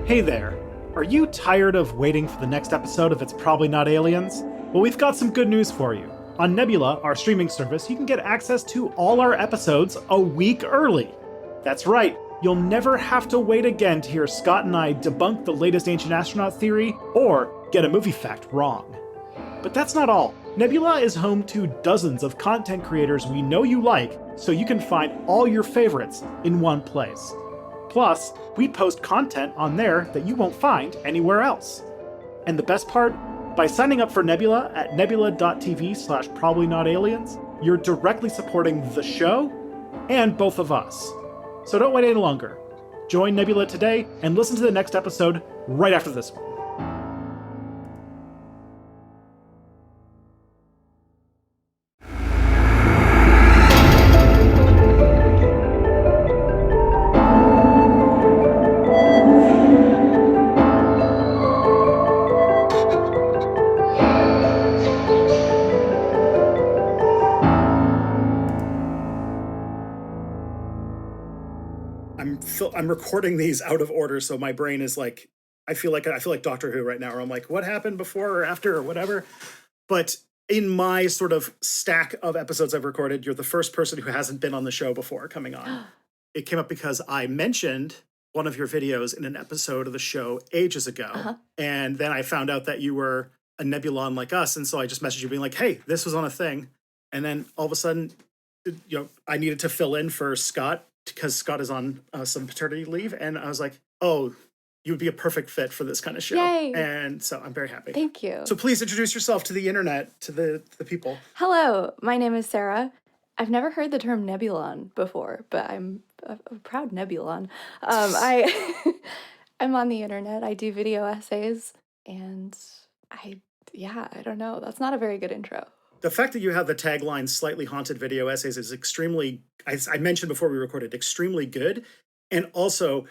Hey there. Are you tired of waiting for the next episode of It's Probably Not Aliens? Well, we've got some good news for you. On Nebula, our streaming service, you can get access to all our episodes a week early. That's right, you'll never have to wait again to hear Scott and I debunk the latest ancient astronaut theory or get a movie fact wrong. But that's not all. Nebula is home to dozens of content creators we know you like, so you can find all your favorites in one place. Plus, we post content on there that you won't find anywhere else. And the best part? By signing up for Nebula at nebula.tv/probablyNotAliens, you're directly supporting the show and both of us. So don't wait any longer. Join Nebula today and listen to the next episode right after this one. I'm recording these out of order, so my brain is like, I feel like Doctor Who right now, where I'm like, what happened before or after or whatever. But in my sort of stack of episodes I've recorded, you're the first person who hasn't been on the show before coming on. It came up because I mentioned one of your videos in an episode of the show ages ago, and then I found out that you were a Nebulon like us, and so I just messaged you being like, hey, this was on a thing. And then all of a sudden, I needed to fill in for Scott because Scott is on some paternity leave, and I was like, oh, you would be a perfect fit for this kind of show. Yay. And so I'm very happy. Thank you. So please introduce yourself to the internet, to the people. Hello, my name is Sarah. I've never heard the term Nebulon before, but I'm a proud Nebulon. I'm on the internet. I do video essays, and I don't know. That's not a very good intro. The fact that you have the tagline "slightly haunted video essays" is extremely, I mentioned before we recorded, extremely good, and also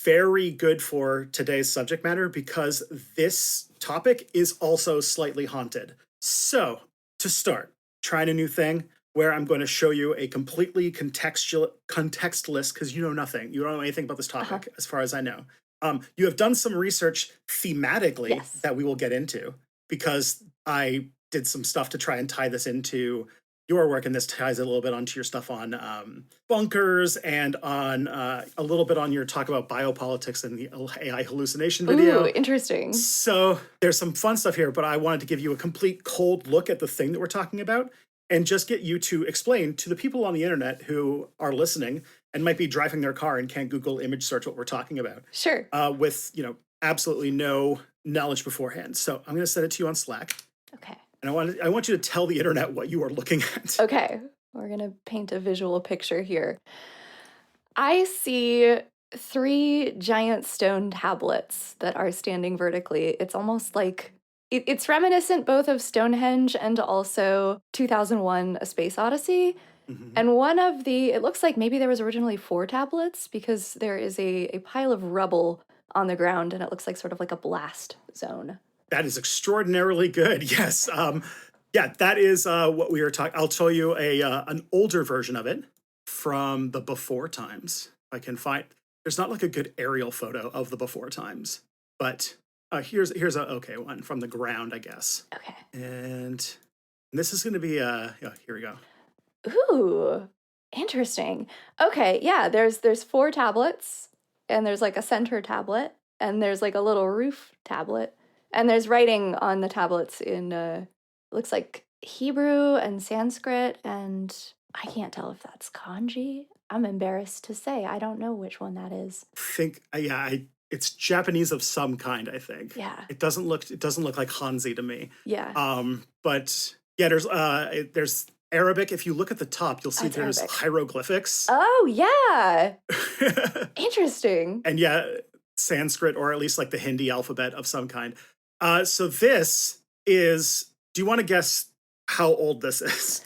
very good for today's subject matter because this topic is also slightly haunted. So, to start, trying a new thing where I'm going to show you a completely contextless, because you know nothing. You don't know anything about this topic, as far as I know. You have done some research thematically that we will get into, because I did some stuff to try and tie this into your work, and this ties a little bit onto your stuff on bunkers and on a little bit on your talk about biopolitics and the AI hallucination video. Ooh, interesting. So there's some fun stuff here, but I wanted to give you a complete cold look at the thing that we're talking about and just get you to explain to the people on the internet who are listening and might be driving their car and can't Google image search what we're talking about. Sure. With, absolutely no knowledge beforehand. So I'm going to send it to you on Slack. Okay. And I want you to tell the internet what you are looking at. Okay. We're going to paint a visual picture here. I see 3 giant stone tablets that are standing vertically. It's almost like it's reminiscent both of Stonehenge and also 2001: A Space Odyssey. Mm-hmm. And one of it looks like maybe there was originally 4 tablets because there is a pile of rubble on the ground and it looks like sort of like a blast zone. That is extraordinarily good. Yes. That is what we were talking. I'll show you an older version of it from the before times. I can find. There's not like a good aerial photo of the before times, but here's a okay one from the ground, I guess. Okay. And this is going to be here we go. Ooh, interesting. Okay, yeah. There's 4 tablets, and there's like a center tablet, and there's like a little roof tablet. And there's writing on the tablets in, looks like Hebrew and Sanskrit, and I can't tell if that's kanji. I'm embarrassed to say. I don't know which one that is. It's Japanese of some kind, I think. Yeah. It doesn't look like Hanzi to me. Yeah. But yeah, there's Arabic. If you look at the top, you'll see there's Arabic hieroglyphics. Oh, yeah. Interesting. And yeah, Sanskrit, or at least like the Hindi alphabet of some kind. So this is, do you want to guess how old this is?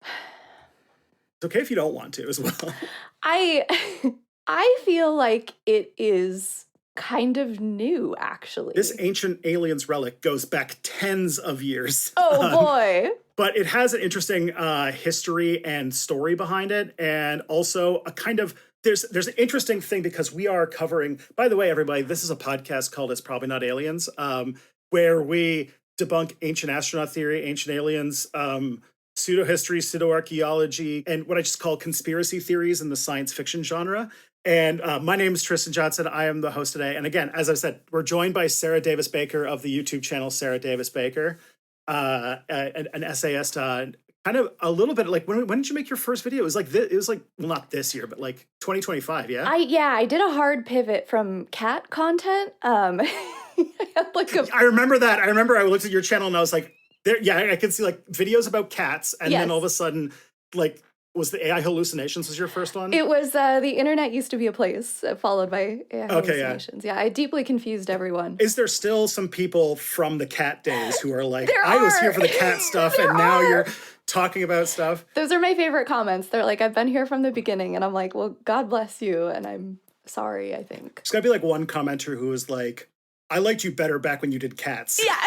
It's okay if you don't want to as well. I feel like it is kind of new, actually. This ancient aliens relic goes back tens of years. Oh, boy. But it has an interesting history and story behind it, and also a kind of there's an interesting thing because we are covering, by the way, everybody, this is a podcast called It's Probably Not Aliens, where we debunk ancient astronaut theory, ancient aliens, pseudo-history, pseudo-archaeology, and what I just call conspiracy theories in the science fiction genre. And my name is Tristan Johnson. I am the host today. And again, as I said, we're joined by Sarah Davis Baker of the YouTube channel Sarah Davis Baker, an essayist, kind of a little bit like when did you make your first video? It was like well, not this year, but like 2025. Yeah. I did a hard pivot from cat content. I had like a I remember that. I remember I looked at your channel and I was like, there. Yeah, I could see like videos about cats, and then all of a sudden, like, was the AI hallucinations was your first one? It was the internet used to be a place, followed by AI hallucinations. Yeah. I deeply confused everyone. Is there still some people from the cat days who are like, There I was are. here for the cat stuff, and now you're talking about stuff? Those are my favorite comments. They're like, I've been here from the beginning, and I'm like, well, God bless you, and I'm sorry, I think. There's gotta be like one commenter who was like, I liked you better back when you did cats. Yeah.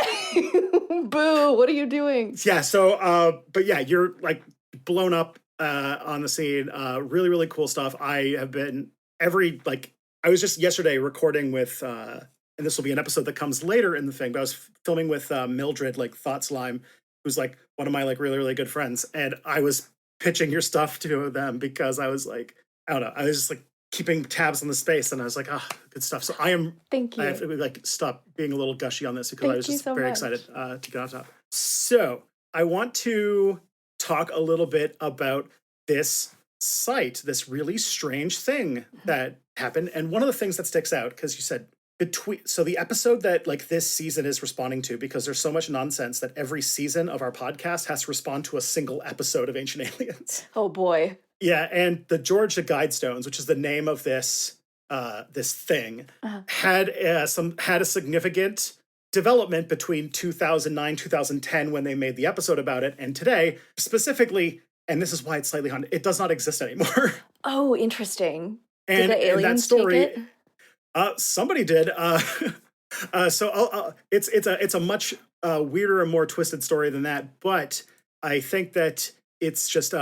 Boo, what are you doing? Yeah, so but yeah, you're like blown up on the scene. Really, really cool stuff. I have been I was just yesterday recording with and this will be an episode that comes later in the thing, but I was filming with Mildred, like Thought Slime, who's like one of my like really, really good friends. And I was pitching your stuff to them because I was like, I don't know, I was just like keeping tabs on the space, and I was like, good stuff. So Thank you. I have to like stop being a little gushy on this because I was just very much. excited to get on top. So I want to talk a little bit about this site, this really strange thing that happened. And one of the things that sticks out, because you said so the episode that like this season is responding to, because there's so much nonsense that every season of our podcast has to respond to a single episode of Ancient Aliens. Oh boy. Yeah, and the Georgia Guidestones, which is the name of this this thing, had a significant development between 2009, 2010 when they made the episode about it, and today, specifically, and this is why it's slightly haunted, it does not exist anymore. Oh, interesting. And, did the aliens and that story, take it? Somebody did. So it's a much weirder and more twisted story than that, but I think that it's just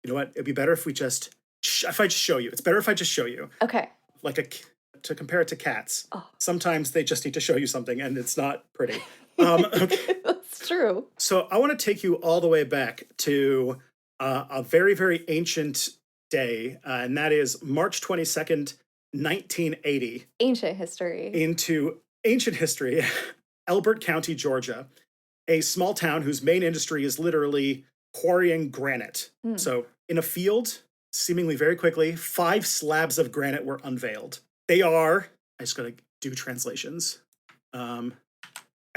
you know what? It'd be better if we just if I just show you. It's better if I just show you. Okay. Like to compare it to cats. Oh. Sometimes they just need to show you something, and it's not pretty. Okay. That's true. So I want to take you all the way back to a very, very ancient day, and that is March 22nd, 1980. Ancient history. Into ancient history, Elbert County, Georgia, a small town whose main industry is literally quarrying granite. So in a field, seemingly very quickly, 5 slabs of granite were unveiled. They are, I just gotta do translations. I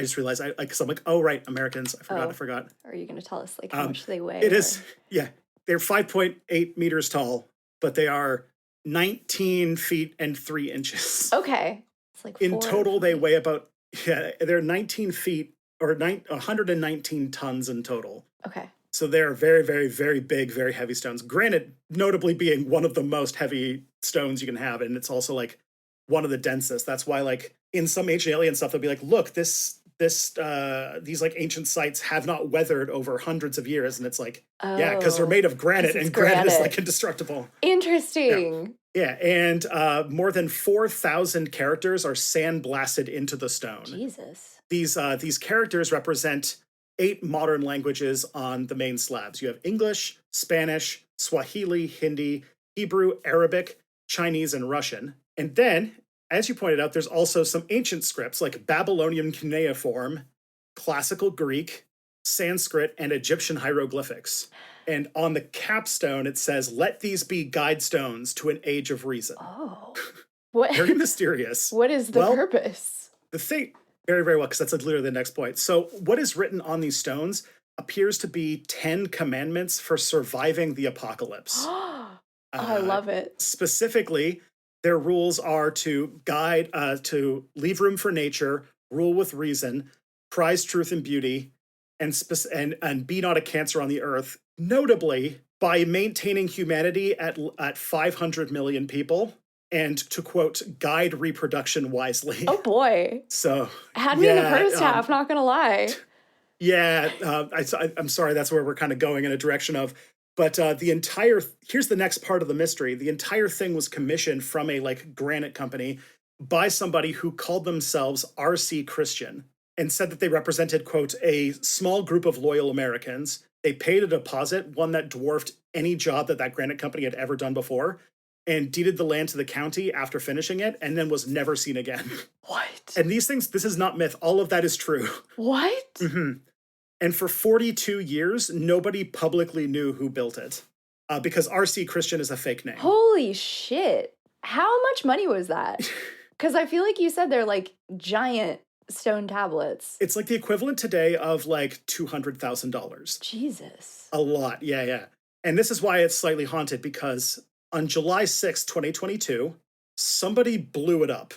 just realized, because I'm like, oh, right, Americans, I forgot. Are you going to tell us like how much they weigh? It is, yeah, they're 5.8 meters tall, but they are 19 feet and 3 inches. Okay. It's like in total, they weigh about, they're 19 feet or 119 tons in total. Okay. So they're very, very, very big, very heavy stones. Granite, notably being one of the most heavy stones you can have. And it's also like one of the densest. That's why like in some ancient alien stuff, they'll be like, look, these like ancient sites have not weathered over hundreds of years. And it's like, yeah, because they're made of granite, and granite is like indestructible. Interesting. Yeah, and more than 4,000 characters are sandblasted into the stone. Jesus. These characters represent 8 modern languages on the main slabs. You have English, Spanish, Swahili, Hindi, Hebrew, Arabic, Chinese, and Russian. And then, as you pointed out, there's also some ancient scripts like Babylonian cuneiform, Classical Greek, Sanskrit, and Egyptian hieroglyphics. And on the capstone, it says, "Let these be guidestones to an age of reason." Oh. What? Very mysterious. What is the purpose? The thing, very, very well, because that's literally the next point. So what is written on these stones appears to be 10 commandments for surviving the apocalypse. I love it. Specifically, their rules are to to leave room for nature, rule with reason, prize truth and beauty, and be not a cancer on the earth. Notably, by maintaining humanity at 500 million people, and to quote, guide reproduction wisely. Oh boy. So had me in the first half, not gonna lie. Yeah, I'm sorry, that's where we're kind of going in a direction of But here's the next part of the mystery. The entire thing was commissioned from a like granite company by somebody who called themselves RC Christian and said that they represented, quote, a small group of loyal Americans. They paid a deposit, one that dwarfed any job that granite company had ever done before, and deeded the land to the county after finishing it, and then was never seen again. What? And these things, this is not myth. All of that is true. What? And for 42 years, nobody publicly knew who built it because RC Christian is a fake name. Holy shit. How much money was that? Because I feel like you said they're like giant stone tablets. It's like the equivalent today of like $200,000. Jesus. A lot. Yeah, yeah. And this is why it's slightly haunted, because on July 6th, 2022, somebody blew it up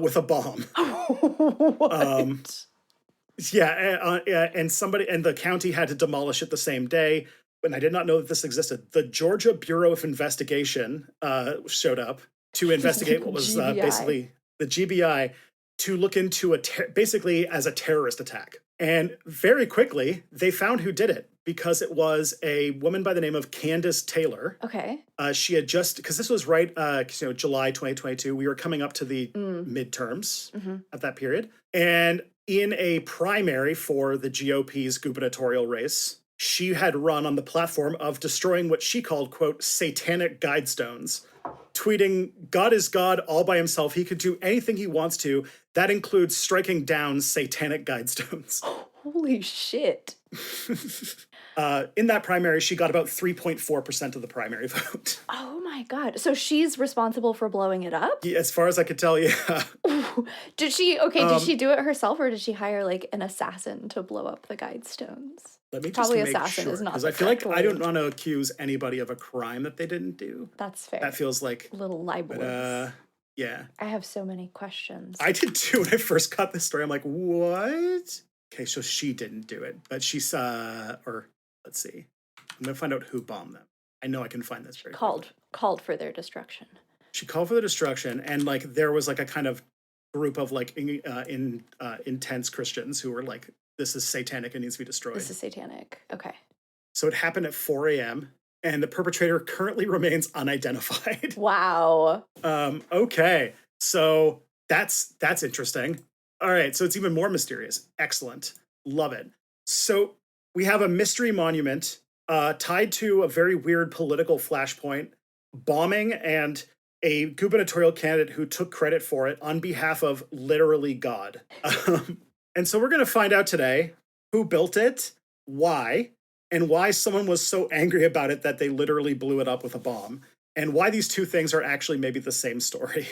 with a bomb. What? Yeah, and the county had to demolish it the same day. And I did not know that this existed. The Georgia Bureau of Investigation showed up to investigate what was basically the GBI, to look into basically as a terrorist attack. And very quickly, they found who did it, because it was a woman by the name of Candace Taylor. Okay. She had because this was right, July 2022. We were coming up to the midterms at that period. And in a primary for the GOP's gubernatorial race, she had run on the platform of destroying what she called, quote, satanic guidestones, tweeting, "God is God all by himself. He could do anything he wants to. That includes striking down satanic guidestones." Holy shit. In that primary, she got about 3.4% of the primary vote. Oh my God. So she's responsible for blowing it up? Yeah, as far as I could tell, yeah. Did she do it herself, or did she hire like an assassin to blow up the Guidestones? Let me just Probably make assassin sure, is not because the I feel like correct I don't word. want to accuse anybody of a crime that they didn't do. That's fair. That feels like A little libelous. yeah. I have so many questions. I did too when I first got this story. I'm like, what? Okay, so she didn't do it, but she's or let's see. I'm gonna find out who bombed them. I know I can find this very quickly. Called for their destruction. She called for the destruction, and like there was like a kind of group of like intense Christians who were like, "This is satanic and needs to be destroyed." This is satanic. Okay. So it happened at 4 a.m. and the perpetrator currently remains unidentified. Wow. Okay, so that's interesting. All right, so it's even more mysterious. Excellent, love it. So we have a mystery monument tied to a very weird political flashpoint, bombing, and a gubernatorial candidate who took credit for it on behalf of literally God. And so we're going to find out today who built it, why, and why someone was so angry about it that they literally blew it up with a bomb, and why these two things are actually maybe the same story.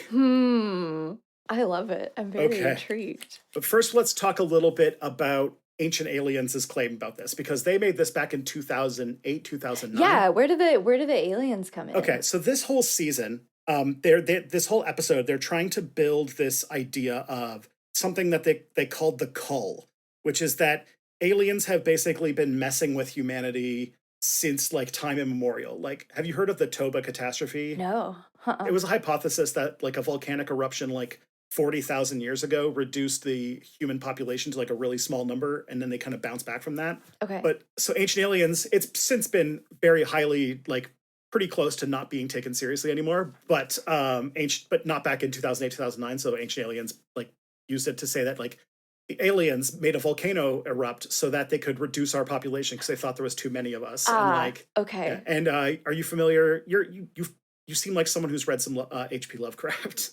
I love it. I'm very intrigued. But first, let's talk a little bit about Ancient Aliens' claim about this, because they made this back in 2008, 2009. Yeah, where do the aliens come in? Okay, so this whole season, this whole episode, they're trying to build this idea of something that they called the cull, which is that aliens have basically been messing with humanity since like time immemorial. Like, have you heard of the Toba catastrophe? No. It was a hypothesis that like a volcanic eruption like 40,000 years ago reduced the human population to like a really small number, and then they kind of bounce back from that. Okay. But so Ancient Aliens, it's since been very highly like pretty close to not being taken seriously anymore. But but not back in 2008, 2009. So Ancient Aliens like used it to say that like the aliens made a volcano erupt so that they could reduce our population because they thought there was too many of us. And like, okay. Yeah. And are you familiar? You seem like someone who's read some H.P. Lovecraft.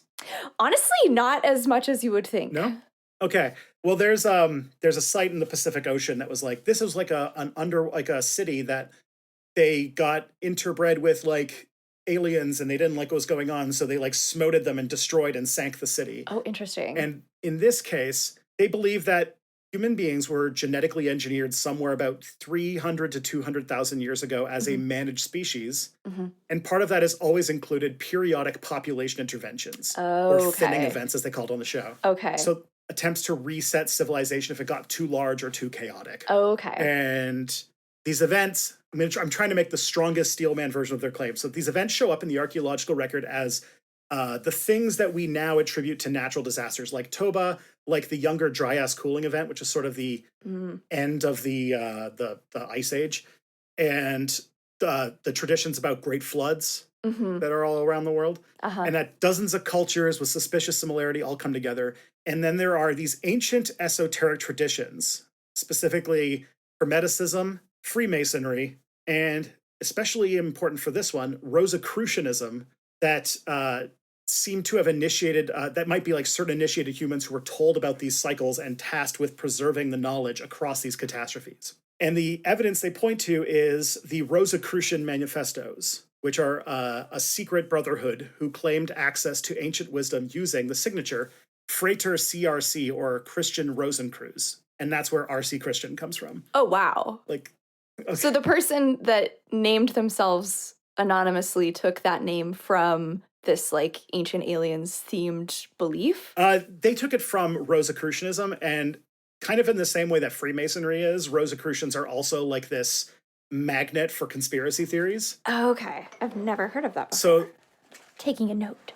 Honestly, not as much as you would think. No? Okay. Well, there's a site in the Pacific Ocean that was like, this was like a city that they got interbred with like aliens, and they didn't like what was going on, so they like smoted them and destroyed and sank the city. Oh, interesting. And in this case, they believe that human beings were genetically engineered somewhere about 300 to 200,000 years ago as a managed species. And part of that has always included periodic population interventions, or thinning events, as they called on the show. Okay. So attempts to reset civilization if it got too large or too chaotic. Okay. And these events, I'm trying to make the strongest Steelman version of their claim. So these events show up in the archaeological record as the things that we now attribute to natural disasters, like Toba, like the Younger Dryas cooling event, which is sort of the end of the Ice Age, and the traditions about great floods Mm-hmm. that are all around the world, Uh-huh. and that dozens of cultures with suspicious similarity all come together. And then there are these ancient esoteric traditions, specifically Hermeticism, Freemasonry, and especially important for this one, Rosicrucianism, that seem to have initiated, that might be like certain initiated humans who were told about these cycles and tasked with preserving the knowledge across these catastrophes. And the evidence they point to is the Rosicrucian manifestos, which are a secret brotherhood who claimed access to ancient wisdom using the signature Frater CRC, or Christian Rosencreuz. And that's where RC Christian comes from. Oh, wow. Like, okay. So the person that named themselves anonymously took that name from this like ancient aliens themed belief? They took it from Rosicrucianism, and kind of in the same way that Freemasonry is, Rosicrucians are also like this magnet for conspiracy theories. Oh, okay. I've never heard of that before. So, Taking a note.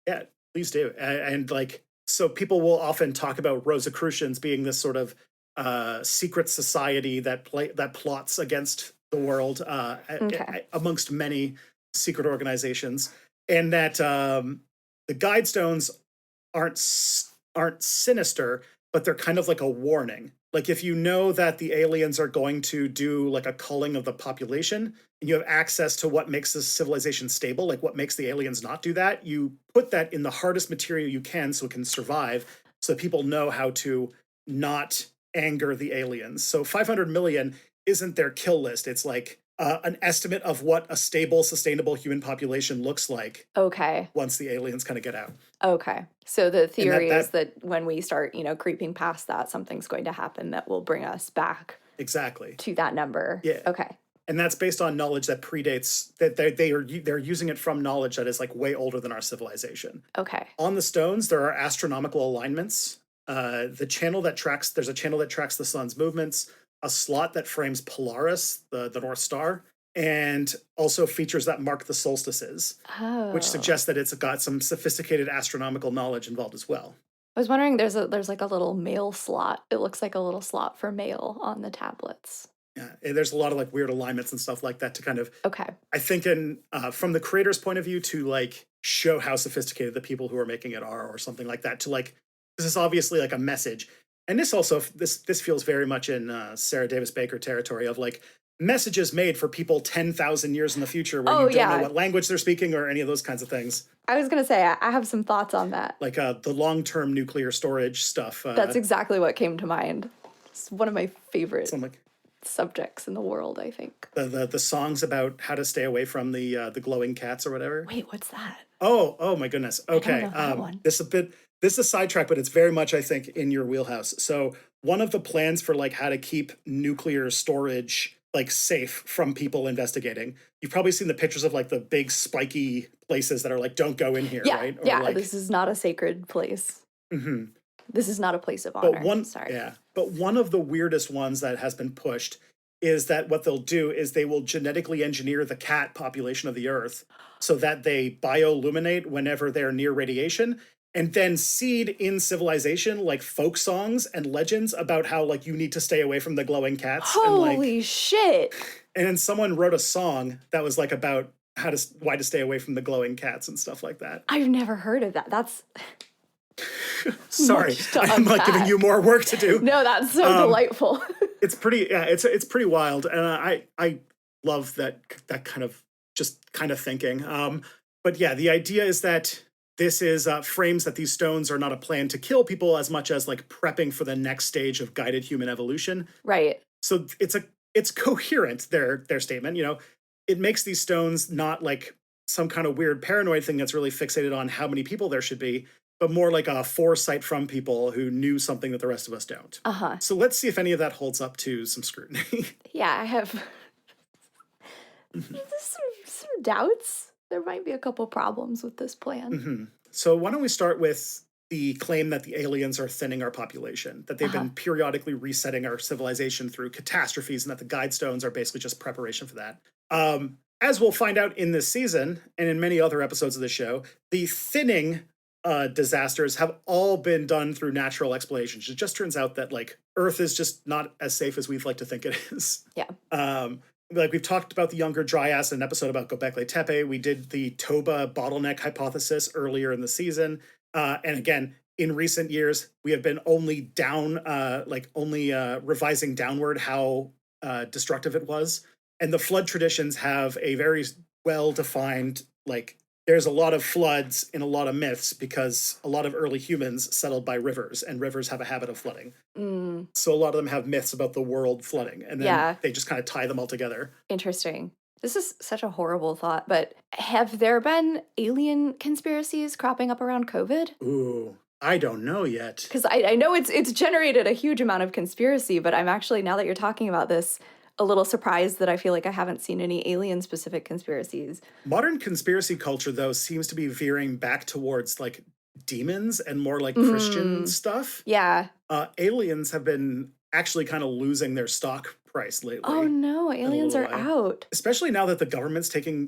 yeah, please do. And like, so people will often talk about Rosicrucians being this sort of secret society that plots against the world Okay. amongst many secret organizations, and that the Guidestones aren't sinister, but they're kind of like a warning. Like if you know that the aliens are going to do like a culling of the population, and you have access to what makes this civilization stable, like what makes the aliens not do that, you put that in the hardest material you can so it can survive, so that people know how to not anger the aliens. So 500 million isn't their kill list. It's like an estimate of what a stable, sustainable human population looks like Okay. once the aliens kind of get out. Okay. So the theory that- is that when we start, creeping past that, something's going to happen that will bring us back Exactly. to that number. Yeah. Okay. And that's based on knowledge that predates, that they're using it from knowledge that is like way older than our civilization. Okay. On the stones, there are astronomical alignments. There's a channel that tracks the sun's movements, a slot that frames Polaris, the North Star, and also features that mark the solstices, Oh. which suggests that it's got some sophisticated astronomical knowledge involved as well. I was wondering, there's like a little mail slot. It looks like a little slot for mail on the tablets. Yeah, and there's a lot of like weird alignments and stuff like that to kind of, Okay. I think, in from the creator's point of view, to like show how sophisticated the people who are making it are, or something like that. To like, this is obviously like a message, and this feels very much in Sarah Davis Baker territory of like messages made for people 10,000 years in the future, where you don't know what language they're speaking or any of those kinds of things. I was gonna say I have some thoughts on that. Like the long-term nuclear storage stuff. That's exactly what came to mind. It's one of my favorite like subjects in the world, I think. the songs about how to stay away from the glowing cats or whatever. Wait, what's that? Oh my goodness. Okay. I don't know that one. This is a sidetrack, but it's very much, I think, in your wheelhouse. So one of the plans for like how to keep nuclear storage like safe from people investigating. You've probably seen the pictures of like the big spiky places that are like, don't go in here, right? Or Yeah, like, this is not a sacred place. mm-hmm. This is not a place of honor. But one of the weirdest ones that has been pushed is that what they'll do is they will genetically engineer the cat population of the Earth so that they bioluminate whenever they're near radiation, and then seed in civilization like folk songs and legends about how like you need to stay away from the glowing cats. Holy shit. And then someone wrote a song that was like about why to stay away from the glowing cats and stuff like that. I've never heard of that. That's sorry, I'm like giving you more work to do. No, that's so delightful. It's pretty pretty wild, and I love that kind of thinking. But yeah, the idea is that this is frames that these stones are not a plan to kill people as much as like prepping for the next stage of guided human evolution. Right. So it's coherent, their statement. It makes these stones not like some kind of weird paranoid thing that's really fixated on how many people there should be, but more like a foresight from people who knew something that the rest of us don't. Uh-huh. So let's see if any of that holds up to some scrutiny. Yeah, I have some doubts. There might be a couple problems with this plan. Mm-hmm. So why don't we start with the claim that the aliens are thinning our population, that they've been periodically resetting our civilization through catastrophes, and that the Guidestones are basically just preparation for that. As we'll find out in this season and in many other episodes of the show, the thinning disasters have all been done through natural explanations. It just turns out that like Earth is just not as safe as we'd like to think it is. Yeah. like we've talked about the younger dryas in an episode about Göbekli Tepe. We did the Toba bottleneck hypothesis earlier in the season. And again, in recent years, we have been only revising downward how destructive it was. And the flood traditions have a very well defined, like, there's a lot of floods in a lot of myths because a lot of early humans settled by rivers, and rivers have a habit of flooding. Mm, So a lot of them have myths about the world flooding, and then yeah, they just kind of tie them all together. interesting. This is such a horrible thought, but have there been alien conspiracies cropping up around COVID? Ooh, I don't know yet. Because I know it's generated a huge amount of conspiracy, but I'm actually, now that you're talking about this, a little surprised that I feel like I haven't seen any alien specific conspiracies. Modern conspiracy culture, though, seems to be veering back towards like demons and more like Christian Mm, stuff. yeah. Aliens have been actually kind of losing their stock price Oh lately no, in a aliens little are way, out. especially now that the government's taking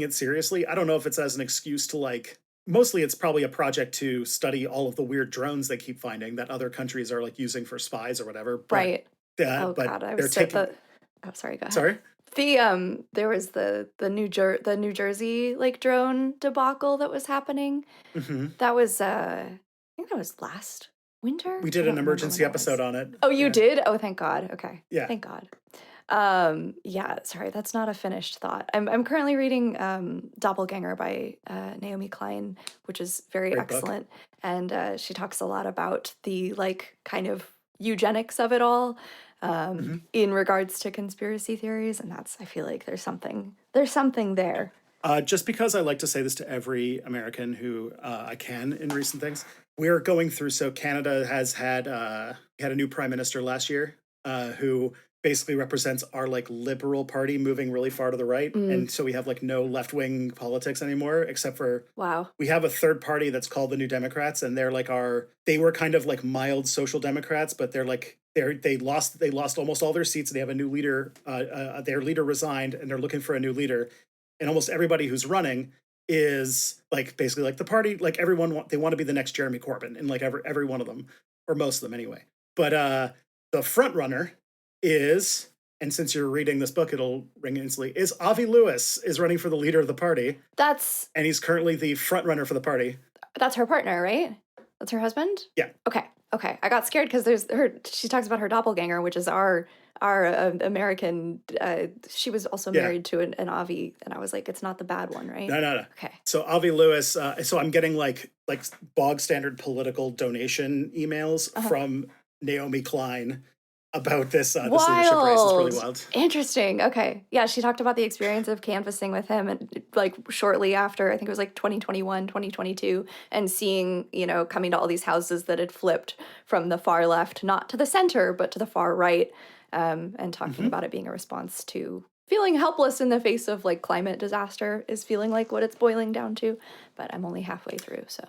it seriously. I don't know if it's as an excuse to like, mostly it's probably a project to study all of the weird drones they keep finding that other countries are like using for spies or whatever. Right. Oh But God, I they're was so taking. oh sorry, go ahead. Sorry. There was the New Jersey like drone debacle that was happening. Hmm. That was I think that was last winter. We I did an don't remember when emergency that episode was. on it. Oh, you Yeah. did? Oh, thank God. Okay. Yeah. Thank God. Yeah, sorry, that's not a finished thought. I'm currently reading Doppelganger by Naomi Klein, which is very Great book. excellent. And she talks a lot about the like kind of eugenics of it all Hmm. in regards to conspiracy theories. And that's, I feel like there's something there. Just because I like to say this to every American who I can in recent things, we're going through. So Canada has had had a new prime minister last year, who basically represents our like liberal party moving really far to the right, Mm, and so we have like no left wing politics anymore, except for wow. we have a third party that's called the New Democrats, and they were kind of like mild social democrats, but they lost almost all their seats, and they have a new leader. Their leader resigned, and they're looking for a new leader, and almost everybody who's running is like basically like the party, like they want to be the next Jeremy Corbyn, and like every one of them, or most of them anyway. But the front runner is, and since you're reading this book, it'll ring instantly, is Avi Lewis is running for the leader of the party, That's and he's currently the front runner for the party. that's her partner, right? That's her husband? Yeah. Okay. Okay. I got scared because she talks about her doppelganger, which is our American. She was also Yeah. married to an Avi, and I was like, it's not the bad one, right? No, no, no. Okay. So Avi Lewis. So I'm getting like bog standard political donation emails Uh-huh. from Naomi Klein about this this leadership race. It's really Wild. wild. Interesting. Okay. Yeah, she talked about the experience of canvassing with him and like shortly after, I think it was like 2021, 2022, and seeing, coming to all these houses that had flipped from the far left, not to the center, but to the far right, and talking Hmm. about it being a response to feeling helpless in the face of like climate disaster is feeling like what it's boiling down to. But I'm only halfway through, so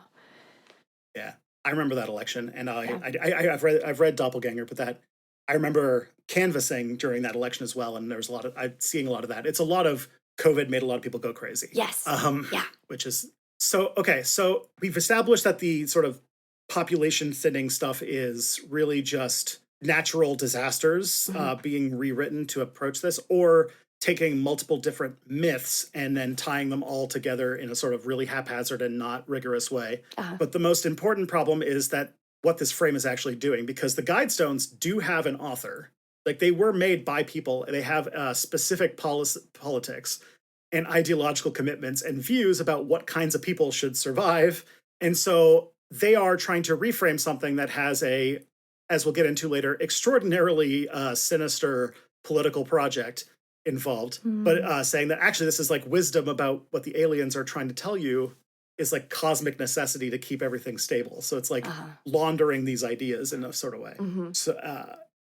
Yeah, I remember that election, and yeah. I've read Doppelganger, but that I remember canvassing during that election as well, and there was I'm seeing a lot of that. It's a lot of COVID made a lot of people go crazy. Yes. Yeah. Which is so okay. So we've established that the sort of population thinning stuff is really just natural disasters Mhm. being rewritten to approach this, or taking multiple different myths and then tying them all together in a sort of really haphazard and not rigorous way. Uh-huh. But the most important problem is that what this frame is actually doing, because the Guidestones do have an author. Like they were made by people, and they have specific politics and ideological commitments and views about what kinds of people should survive. And so they are trying to reframe something that has a, as we'll get into later, extraordinarily sinister political project involved, but Mm. saying that actually this is like wisdom about what the aliens are trying to tell you is like cosmic necessity to keep everything stable. So it's like Uh-huh. laundering these ideas in a sort of way. Mhm. So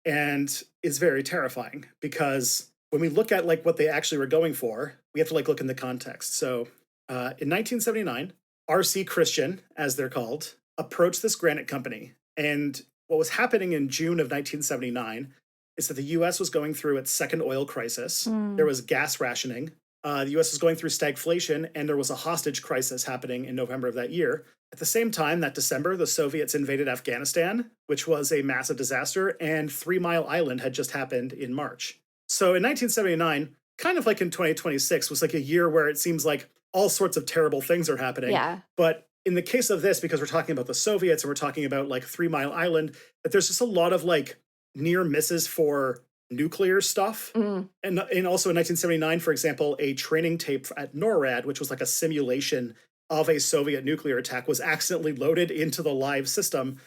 and is very terrifying, because when we look at like what they actually were going for, we have to like look in the context. So in 1979, RC Christian, as they're called, approached this granite company, and what was happening in June of 1979 is that the US was going through its second oil crisis. There Mm. was gas rationing. The US was going through stagflation, and there was a hostage crisis happening in November of that year. At the same time, that December, the Soviets invaded Afghanistan, which was a massive disaster, and 3 Mile Island had just happened in March. So in 1979, kind of like in 2026, was like a year where it seems like all sorts of terrible things are happening. Yeah. But in the case of this, because we're talking about the Soviets and we're talking about like 3 Mile Island, that there's just a lot of like near misses for nuclear stuff. Mm. And also in 1979, for example, a training tape at NORAD, which was like a simulation of a Soviet nuclear attack, was accidentally loaded into the live system,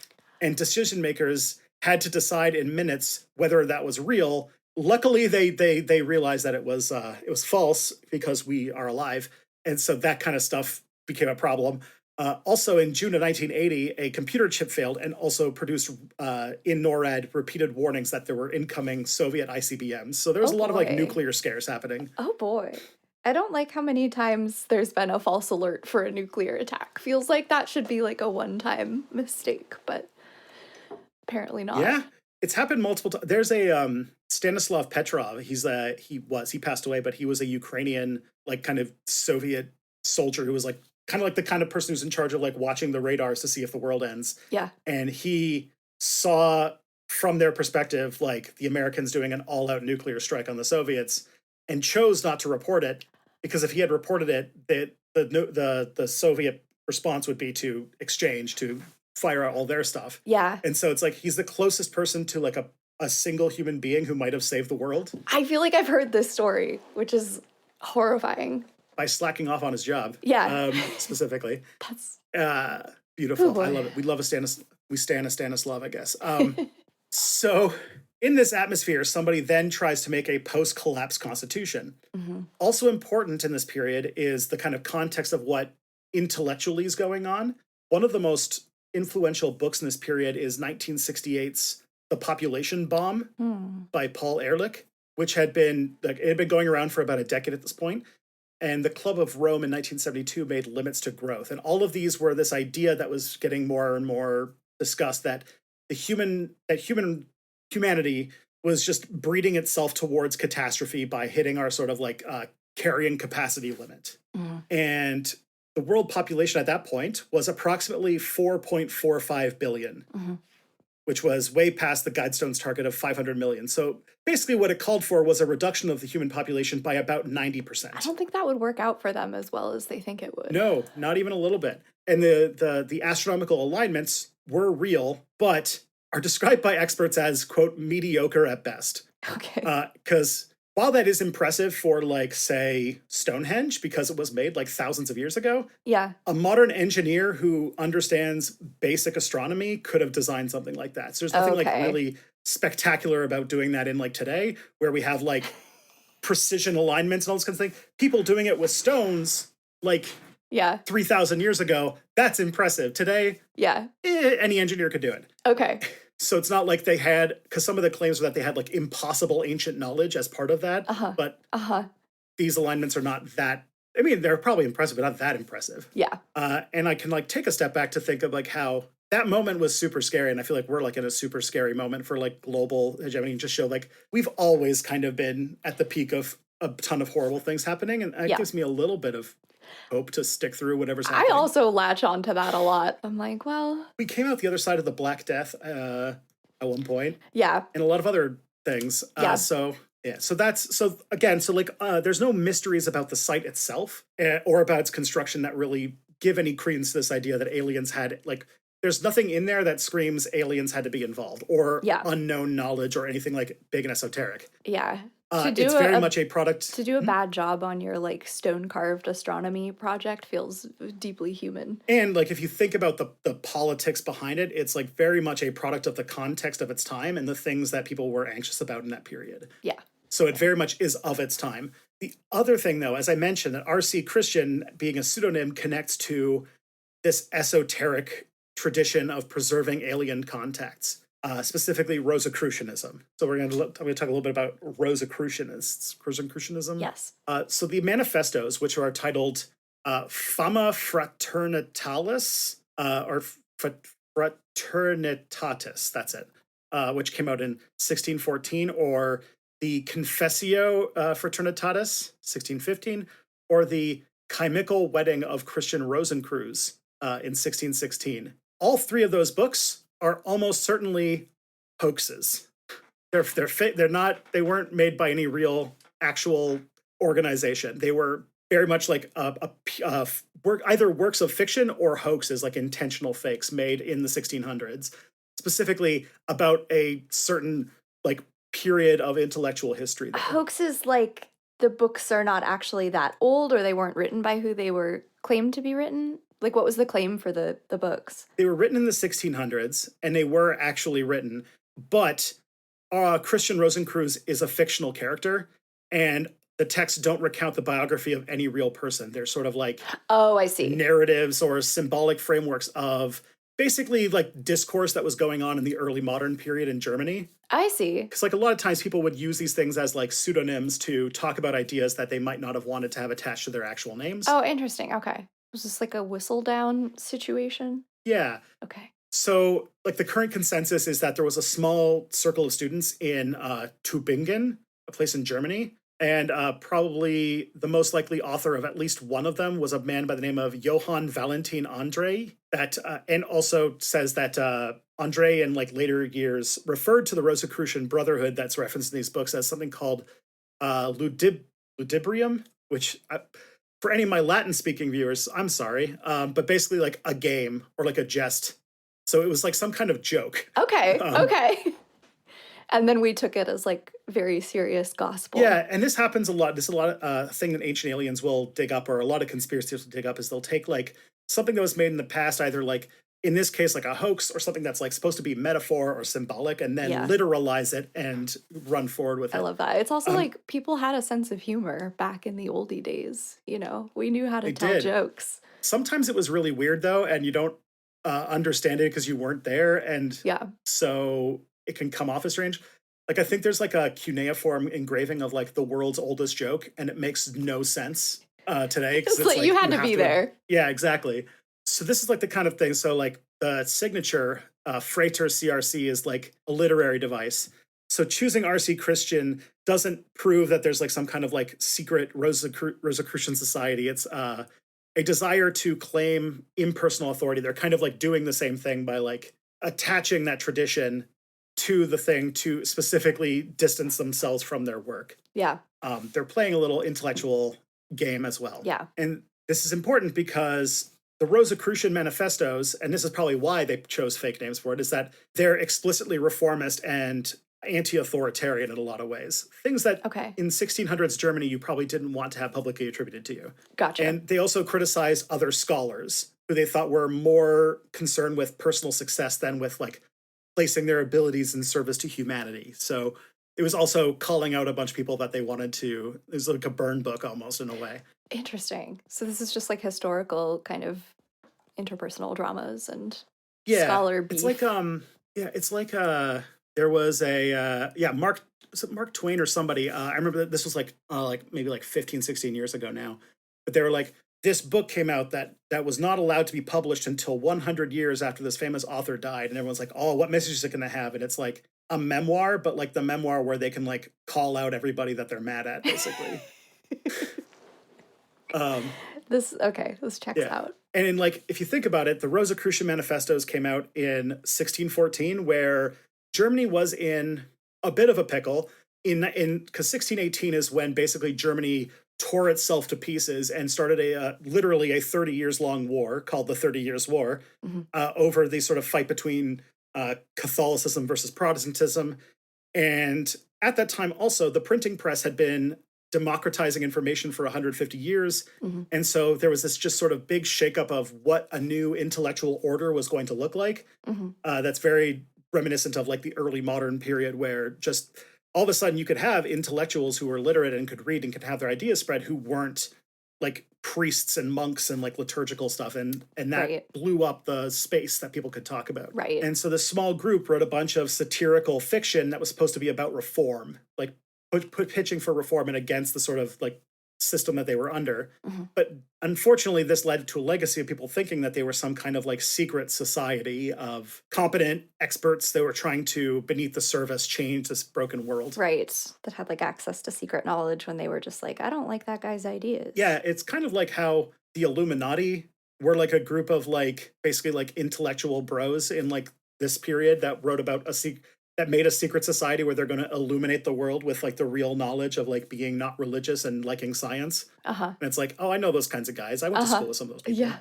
and decision makers had to decide in minutes whether that was real. Luckily, they realized that it was false because we are alive, and so that kind of stuff became a problem. Also, in June of 1980, a computer chip failed and also produced in NORAD repeated warnings that there were incoming Soviet ICBMs. So there was Oh a lot of like boy. nuclear scares happening. Oh boy. I don't like how many times there's been a false alert for a nuclear attack. Feels like that should be like a one-time mistake, but apparently not. Yeah, it's happened multiple times. There's a Stanislav Petrov. He passed away, but he was a Ukrainian like kind of Soviet soldier who was like kind of like the kind of person who's in charge of like watching the radars to see if the world ends. Yeah. And he saw from their perspective like the Americans doing an all-out nuclear strike on the Soviets and chose not to report it, because if he had reported it, the Soviet response would be to exchange, to fire out all their stuff. Yeah. And so it's like he's the closest person to like a single human being who might have saved the world I feel like I've heard this story, which is horrifying. by slacking off on his job. Yeah. Specifically. That's oh Beautiful. I boy. love it. We stan a Stanislav, I guess. So in this atmosphere, somebody then tries to make a post-collapse constitution. Mhm. Also important in this period is the kind of context of what intellectually is going on. One of the most influential books in this period is 1968's The Population Bomb Hmm. by Paul Ehrlich, which had been like it had been going around for about a decade at this point. And the Club of Rome in 1972 made limits to growth. And all of these were this idea that was getting more and more discussed, that humanity was just breeding itself towards catastrophe by hitting our sort of like carrying capacity limit. Mm. And the world population at that point was approximately 4.45 billion, Mhm. which was way past the Guidestones target of 500 million. So basically what it called for was a reduction of the human population by about 90%. I don't think that would work out for them as well as they think it would. No, not even a little bit. And the astronomical alignments were real, but are described by experts as, quote, mediocre at best. Okay. Because while that is impressive for, like, say, Stonehenge, because it was made like thousands of years ago, Yeah. a modern engineer who understands basic astronomy could have designed something like that. So there's nothing like Okay. really spectacular about doing that in like today, where we have like precision alignments and all this kind of thing. People doing it with stones like Yeah. 3,000 years ago, that's impressive. Today, Yeah. any engineer could do it. Okay. So it's not like they had, because some of the claims were that they had like impossible ancient knowledge as part of that. Uh-huh. But Uh-huh. these alignments are not that, I mean, they're probably impressive, but not that impressive. Yeah. And I can like take a step back to think of like how that moment was super scary. And I feel like we're like in a super scary moment for like global hegemony. Just show like we've always kind of been at the peak of a ton of horrible things happening. And it Yeah. gives me a little bit of hope to stick through whatever's I happening. also latch onto that a lot. I'm like, well, We came out the other side of the Black Death at one point, yeah. and a lot of other things. Yeah. So yeah, so that's so again, so like there's no mysteries about the site itself or about its construction that really give any credence to this idea that aliens had like. There's nothing in there that screams aliens had to be involved or Yeah. unknown knowledge or anything like big and esoteric. Yeah. To do It's very much a product. to do a bad job on your like stone carved astronomy project feels deeply human. And like if you think about the politics behind it, it's like very much a product of the context of its time and the things that people were anxious about in that period. Yeah. So it very much is of its time. The other thing, though, as I mentioned, that R.C. Christian being a pseudonym connects to this esoteric tradition of preserving alien contacts, specifically Rosicrucianism. So I'm going to talk a little bit about Rosicrucianism. Yes. So the manifestos, which are titled Fama Fraternitalis or Fraternitatis, that's it, which came out in 1614, or the Confessio Fraternitatis, 1615, or the Chimical Wedding of Christian Rosencreuz in 1616. All three of those books are almost certainly hoaxes. They weren't made by any real actual organization. They were very much like either works of fiction or hoaxes, like intentional fakes made in the 1600s, specifically about a certain like period of intellectual history there. Hoaxes like the books are not actually that old or they weren't written by who they were claimed to be written? Like what was the claim for the books? They were written in the 1600s and they were actually written, but Christian Rosencreuz is a fictional character, and the texts don't recount the biography of any real person. They're sort of like Oh, I see. narratives or symbolic frameworks of basically like discourse that was going on in the early modern period in Germany. I see. Because like a lot of times people would use these things as like pseudonyms to talk about ideas that they might not have wanted to have attached to their actual names. Oh, interesting. Okay. Was this like a whistle down situation? Yeah. Okay. So, like, the current consensus is that there was a small circle of students in Tübingen, a place in Germany, and probably the most likely author of at least one of them was a man by the name of Johann Valentin André. That and also says that André, in like later years, referred to the Rosicrucian Brotherhood that's referenced in these books as something called ludibrium, which. For any of my Latin-speaking viewers, I'm sorry, but basically like a game or like a jest. So it was like some kind of joke. Okay. Okay. And then we took it as like very serious gospel. Yeah, and this happens a lot. This is a lot of thing that ancient aliens will dig up, or a lot of conspiracies will dig up, is they'll take like something that was made in the past, either like in this case like a hoax or something that's like supposed to be metaphor or symbolic, and then literalize it and run forward with it. I love that. It's also like people had a sense of humor back in the oldie days. You know, we knew how to tell jokes. Sometimes it was really weird though, and you don't understand it because you weren't there, and so it can come off as strange. Like I think there's like a cuneiform engraving of like the world's oldest joke, and it makes no sense today. It's like you had to be there. Yeah, exactly. So this is like the kind of thing. So like the signature Frater CRC is like a literary device. So choosing RC Christian doesn't prove that there's like some kind of like secret Rosicrucian society. It's a desire to claim impersonal authority. They're kind of like doing the same thing by like attaching that tradition to the thing to specifically distance themselves from their work. Yeah. They're playing a little intellectual game as well. Yeah. And this is important because the Rosicrucian manifestos, and this is probably why they chose fake names for it, is that they're explicitly reformist and anti-authoritarian in a lot of ways. Things that in 1600s Germany you probably didn't want to have publicly attributed to you. Gotcha. And they also criticize other scholars who they thought were more concerned with personal success than with like placing their abilities in service to humanity. So it was also calling out a bunch of people that they wanted to. It was like a burn book almost in a way. Interesting. So this is just like historical kind of interpersonal dramas and scholar beef. It's like it's like there was a Mark Twain or somebody. I remember that this was like maybe like 15, 16 years ago now. But they were like, this book came out that was not allowed to be published until 100 years after this famous author died. And everyone's like, oh, what message is it going to have? And it's like a memoir, but like the memoir where they can like call out everybody that they're mad at, basically. This checks out. And in like, if you think about it, the Rosicrucian manifestos came out in 1614, where Germany was in a bit of a pickle because 1618 is when basically Germany tore itself to pieces and started literally a 30 years long war called the 30 Years' War over the sort of fight between Catholicism versus Protestantism. And at that time also, the printing press had been democratizing information for 150 years. And so there was this just sort of big shakeup of what a new intellectual order was going to look like. That's very reminiscent of like the early modern period, where just all of a sudden you could have intellectuals who were literate and could read and could have their ideas spread, who weren't like priests and monks and like liturgical stuff. And that blew up the space that people could talk about. Right. And so this small group wrote a bunch of satirical fiction that was supposed to be about reform, like pitching for reform and against the sort of like system that they were under. But unfortunately, this led to a legacy of people thinking that they were some kind of like secret society of competent experts that were trying to, beneath the surface, change this broken world. Right. That had like access to secret knowledge when they were just like, I don't like that guy's ideas. Yeah, it's kind of like how the Illuminati were like a group of like basically like intellectual bros in like this period that wrote about that that made a secret society where they're going to illuminate the world with like the real knowledge of like being not religious and liking science. Uh-huh. And it's like, oh, I know those kinds of guys. I went to Uh-huh. school with some of those Yeah.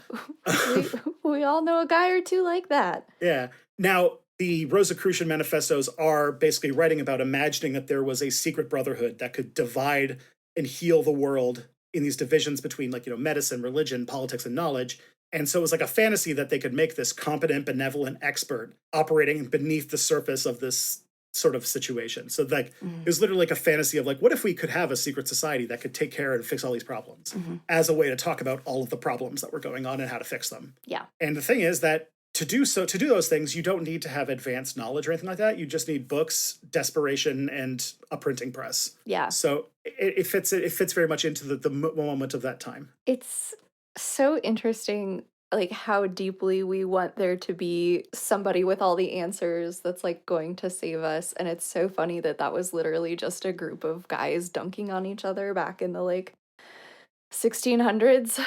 people. We all know a guy or two like that. Yeah. Now, the Rosicrucian manifestos are basically writing about imagining that there was a secret brotherhood that could divide and heal the world in these divisions between, like, medicine, religion, politics, and knowledge. And so it was like a fantasy that they could make this competent, benevolent expert operating beneath the surface of this sort of situation. So like it was literally like a fantasy of like, what if we could have a secret society that could take care and fix all these problems as a way to talk about all of the problems that were going on and how to fix them. Yeah. And the thing is that to do those things, you don't need to have advanced knowledge or anything like that. You just need books, desperation, and a printing press. Yeah. So it fits very much into the moment of that time. It's so interesting, like how deeply we want there to be somebody with all the answers that's like going to save us. And it's so funny that that was literally just a group of guys dunking on each other back in the like 1600s.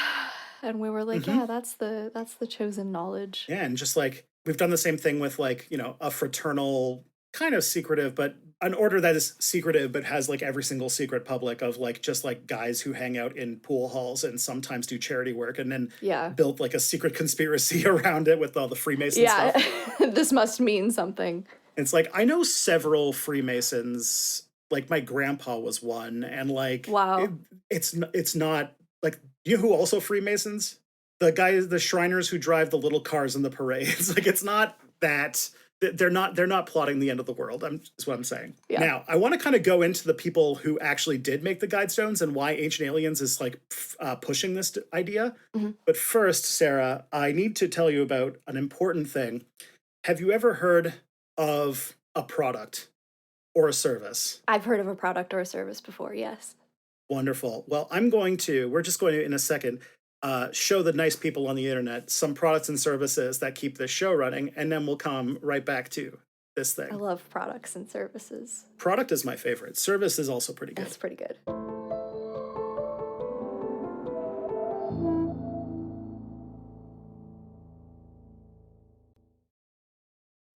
And we were like, yeah, that's the chosen knowledge. Yeah, and just like we've done the same thing with like, a fraternal kind of secretive, but an order that is secretive but has like every single secret public of like just like guys who hang out in pool halls and sometimes do charity work and then built like a secret conspiracy around it with all the Freemason stuff. This must mean something. It's like I know several Freemasons, like my grandpa was one, and like wow. It's not like, you know who also Freemasons? The Shriners who drive the little cars in the parades. Like it's not that they're not plotting the end of the world. Is what I'm saying. Yeah. Now I want to kind of go into the people who actually did make the Guidestones and why Ancient Aliens is like pushing this idea. But first, Sarah, I need to tell you about an important thing. Have you ever heard of a product or a service? I've heard of a product or a service before. Yes. Wonderful. Well, we're just going to, in a second, show the nice people on the internet some products and services that keep this show running, and then we'll come right back to this thing. I love products and services. Product is my favorite. Service is also pretty good. That's pretty good.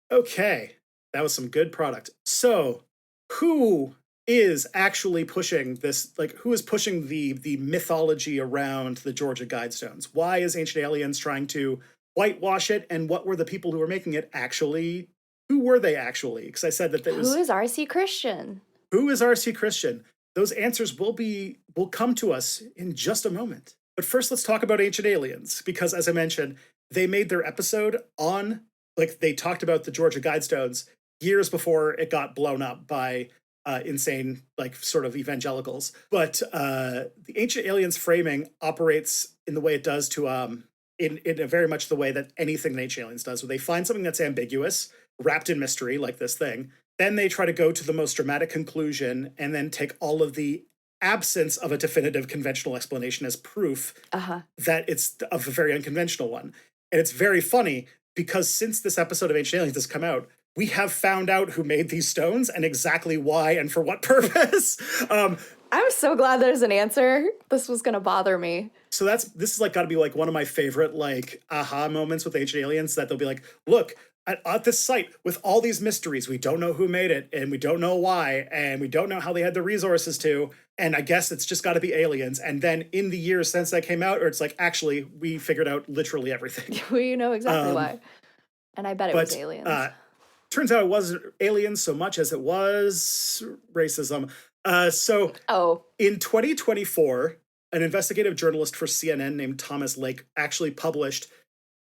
Okay, that was some good product. So, who is actually pushing this, like who is pushing the mythology around the Georgia Guidestones? Why is Ancient Aliens trying to whitewash it, and what were the people who were making it actually, who were they actually? Because I said that there was... Who is R.C. Christian? Who is R.C. Christian? Those answers will come to us in just a moment. But first, let's talk about Ancient Aliens, because as I mentioned, they made their episode on, like they talked about the Georgia Guidestones years before it got blown up by insane, like sort of evangelicals. But the Ancient Aliens framing operates in the way it does to, in a very much the way that anything in Ancient Aliens does, where they find something that's ambiguous, wrapped in mystery, like this thing. Then they try to go to the most dramatic conclusion and then take all of the absence of a definitive conventional explanation as proof that it's a very unconventional one. And it's very funny because since this episode of Ancient Aliens has come out, we have found out who made these stones and exactly why and for what purpose. I'm so glad there's an answer. This was going to bother me. So this is like got to be like one of my favorite like aha moments with Ancient Aliens, that they'll be like, look, at this site with all these mysteries, we don't know who made it and we don't know why and we don't know how they had the resources to, and I guess it's just got to be aliens. And then in the years since that came out, or it's like, actually, we figured out literally everything. We know exactly why. And I bet it was aliens. Turns out it wasn't aliens so much as it was racism. In 2024, an investigative journalist for CNN named Thomas Lake actually published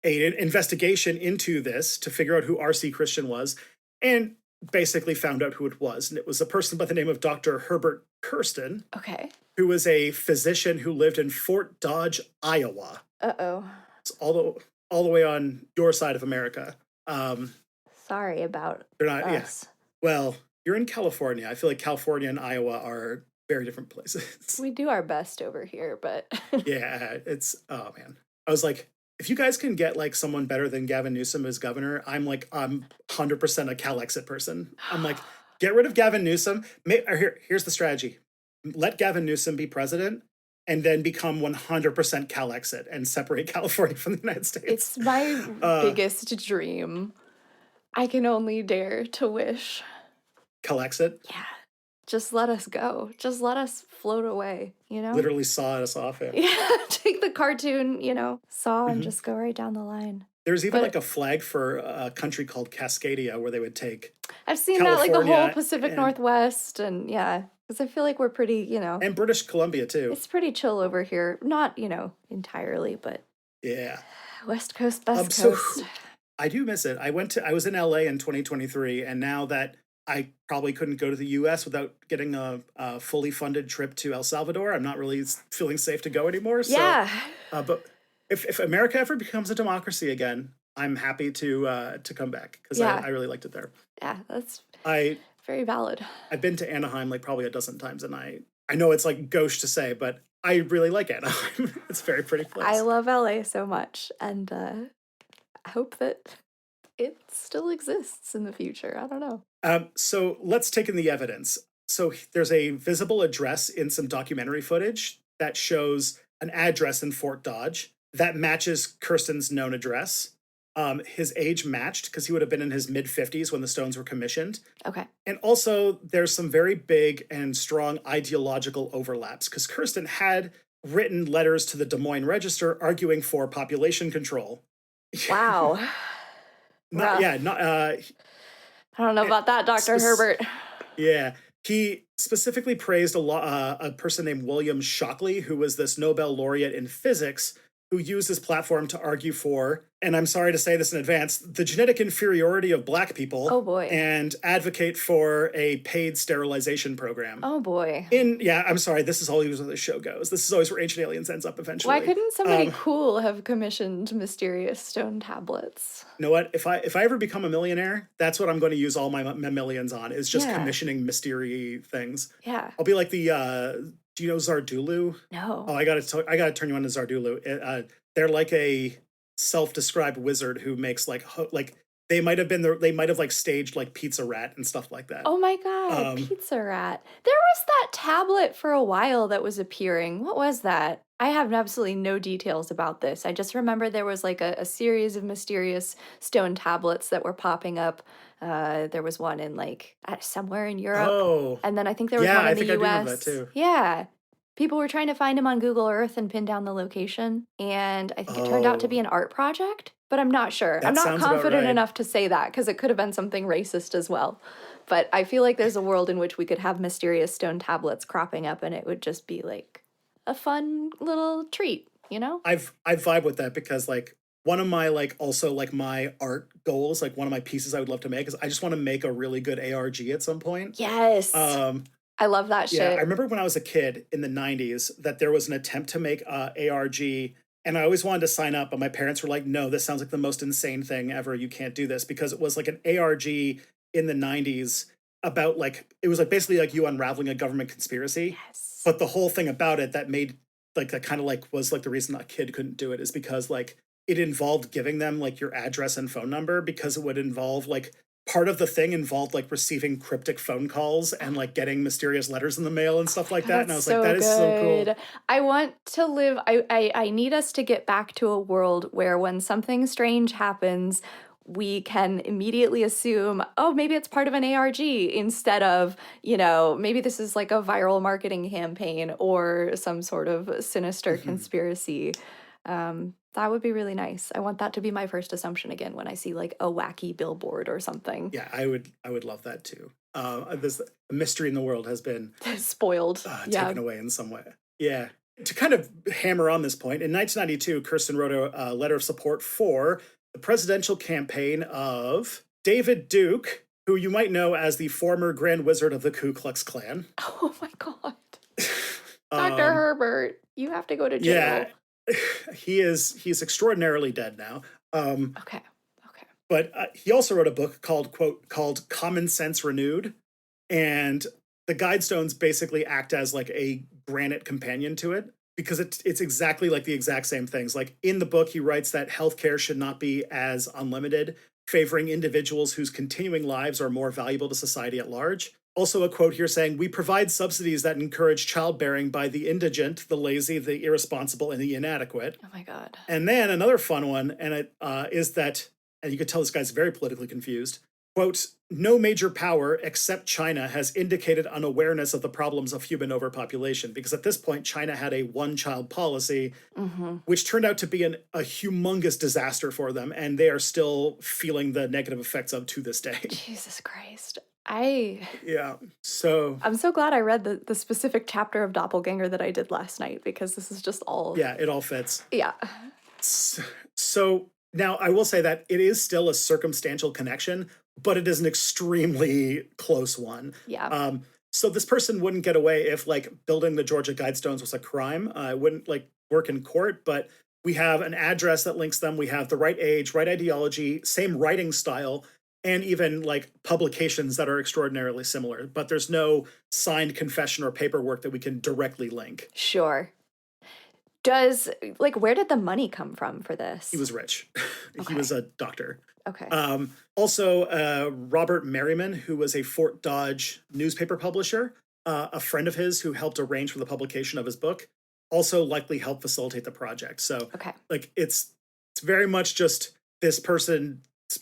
an investigation into this to figure out who R.C. Christian was, and basically found out who it was. And it was a person by the name of Dr. Herbert Kirsten, who was a physician who lived in Fort Dodge, Iowa. It's all the way on your side of America. Sorry about they're not, us. Yeah. Well, you're in California. I feel like California and Iowa are very different places. We do our best over here, but... Yeah, oh man. I was like, if you guys can get like someone better than Gavin Newsom as governor, I'm 100% a Cal-Exit person. I'm like, get rid of Gavin Newsom. Here's the strategy. Let Gavin Newsom be president and then become 100% Cal-Exit and separate California from the United States. It's my biggest dream. I can only dare to wish. collects it, Yeah. Just let us go. Just let us float away, you know? literally saw us off him. Yeah, take the cartoon, saw and Mhm. just go right down the line. There's even like But a flag for a country called Cascadia where they would take I've seen that, like, the whole California Pacific Northwest and yeah, because I feel like we're pretty, and British Columbia too. it's pretty chill over here. Not, entirely, but Yeah. West Coast, Best So Coast. I do miss it. I was in LA in 2023, and now that I probably couldn't go to the US without getting a fully funded trip to El Salvador, I'm not really feeling safe to go anymore. So, Yeah. but if America ever becomes a democracy again, I'm happy to come back because Yeah. I really liked it there. Yeah, that's I very valid. I've been to Anaheim like probably a dozen times, and I know it's like gauche to say, but I really like Anaheim. It's a very pretty I place. love LA so much, and I hope that it still exists in the future. I don't know. So let's take in the evidence. So there's a visible address in some documentary footage that shows an address in Fort Dodge that matches Kirsten's known address. His age matched because he would have been in his mid 50s when the stones were commissioned. Okay. And also, there's some very big and strong ideological overlaps because Kirsten had written letters to the Des Moines Register arguing for population control. Wow. Not, yeah, Rough. not, I don't know about that, Dr. Herbert. Yeah, he specifically praised a person named William Shockley, who was this Nobel laureate in physics, who used his platform to argue for, and I'm sorry to say this in advance, the genetic inferiority of black people. Oh boy. And advocate for a paid sterilization program. Oh boy. I'm sorry, this is always where the show goes. This is always where Ancient Aliens ends up eventually. Why couldn't somebody cool have commissioned mysterious stone tablets? You know what? If I ever become a millionaire, that's what I'm going to use all my millions on, is just commissioning mystery things. Yeah. I'll be like the do you know Zardulu? No. Oh, I gotta turn you on to Zardulu. They're like a self-described wizard who makes like they might have like staged like Pizza Rat and stuff like that. Oh my god, Pizza Rat. There was that tablet for a while that was appearing. What was that? I have absolutely no details about this. I just remember there was like a series of mysterious stone tablets that were popping up. There was one in like somewhere in Europe. Oh. And then I think there was one in the US. I do remember that too. Yeah. People were trying to find him on Google Earth and pin down the location. And I think it turned out to be an art project, but I'm not sure. I'm not confident enough to say that because it could have been something racist as well. But I feel like there's a world in which we could have mysterious stone tablets cropping up and it would just be like a fun little treat, you know? I vibe with that because like one of my like also like my art goals, like one of my pieces I would love to make is I just want to make a really good ARG at some point. Yes. I love that shit. Yeah, I remember when I was a kid in the 90s that there was an attempt to make ARG, and I always wanted to sign up, but my parents were like, no, this sounds like the most insane thing ever. You can't do this, because it was like an ARG in the 90s about like, it was like basically like you unraveling a government conspiracy. Yes. But the whole thing about it that made like that kind of like was like the reason a kid couldn't do it is because like it involved giving them like your address and phone number, because it would involve like part of the thing involved like receiving cryptic phone calls and like getting mysterious letters in the mail and stuff like that. And I was like, that is so cool. I want to live, I need us to get back to a world where when something strange happens, we can immediately assume, oh, maybe it's part of an ARG instead of, maybe this is like a viral marketing campaign or some sort of sinister conspiracy. That would be really nice. I want that to be my first assumption again when I see like a wacky billboard or something. Yeah, I would love that too. This mystery in the world has been spoiled, taken away in some way. Yeah. To kind of hammer on this point, in 1992, Kirsten wrote a letter of support for the presidential campaign of David Duke, who you might know as the former Grand Wizard of the Ku Klux Klan. Oh my God. Dr. Herbert, you have to go to jail. Yeah. He's extraordinarily dead now. Okay. But he also wrote a book called Common Sense Renewed, and the Guidestones basically act as like a granite companion to it, because it's exactly like the exact same things. Like in the book, he writes that healthcare should not be as unlimited, favoring individuals whose continuing lives are more valuable to society at large. Also a quote here saying, we provide subsidies that encourage childbearing by the indigent, the lazy, the irresponsible, and the inadequate. Oh my God. And then another fun one, and it is that, and you could tell this guy's very politically confused, quote, no major power except China has indicated unawareness of the problems of human overpopulation, because at this point, China had a one-child policy, which turned out to be a humongous disaster for them, and they are still feeling the negative effects of to this day. Jesus Christ. Yeah. So I'm so glad I read the specific chapter of Doppelganger that I did last night, because this is just all. yeah, it all fits. Yeah. So now I will say that it is still a circumstantial connection, but it is an extremely close one. Yeah. So this person wouldn't get away if like building the Georgia Guidestones was a crime. It wouldn't like work in court, but we have an address that links them. We have the right age, right ideology, same writing style, and even like publications that are extraordinarily similar. But there's no signed confession or paperwork that we can directly link. Sure. Where did the money come from for this? He was rich. He Okay. was a doctor. Okay. Also, Robert Merriman, who was a Fort Dodge newspaper publisher, a friend of his who helped arrange for the publication of his book, also likely helped facilitate the project. So, Okay. like, it's very much just this person's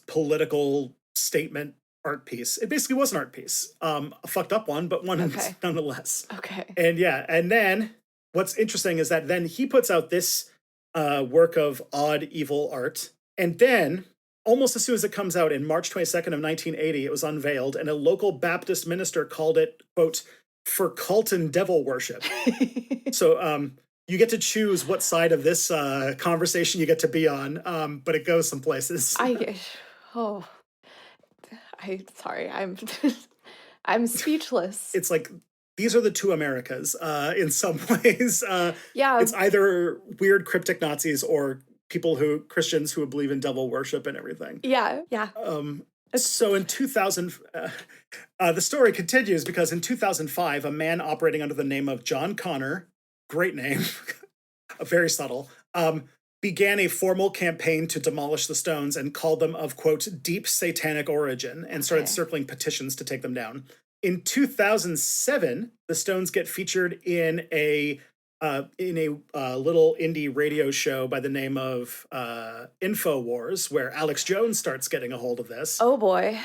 political statement art piece. It basically was an art piece, a fucked up one, but one Okay. nonetheless. Okay. And yeah, and then what's interesting is that then he puts out this work of odd, evil art, and then almost as soon as it comes out in March 22nd of 1980, it was unveiled, and a local Baptist minister called it, quote, for cult and devil worship. So you get to choose what side of this conversation you get to be on, but it goes some places. Sorry, I'm speechless. It's like, these are the two Americas in some ways. Yeah. It's either weird cryptic Nazis or Christians who believe in devil worship and everything. Yeah. Yeah. So in 2000, the story continues because in 2005, a man operating under the name of John Connor, great name, very subtle, began a formal campaign to demolish the stones and called them of, quote, deep satanic origin, and started circling petitions to take them down. In 2007, the stones get featured in a little indie radio show by the name of InfoWars, where Alex Jones starts getting a hold of this. Oh boy.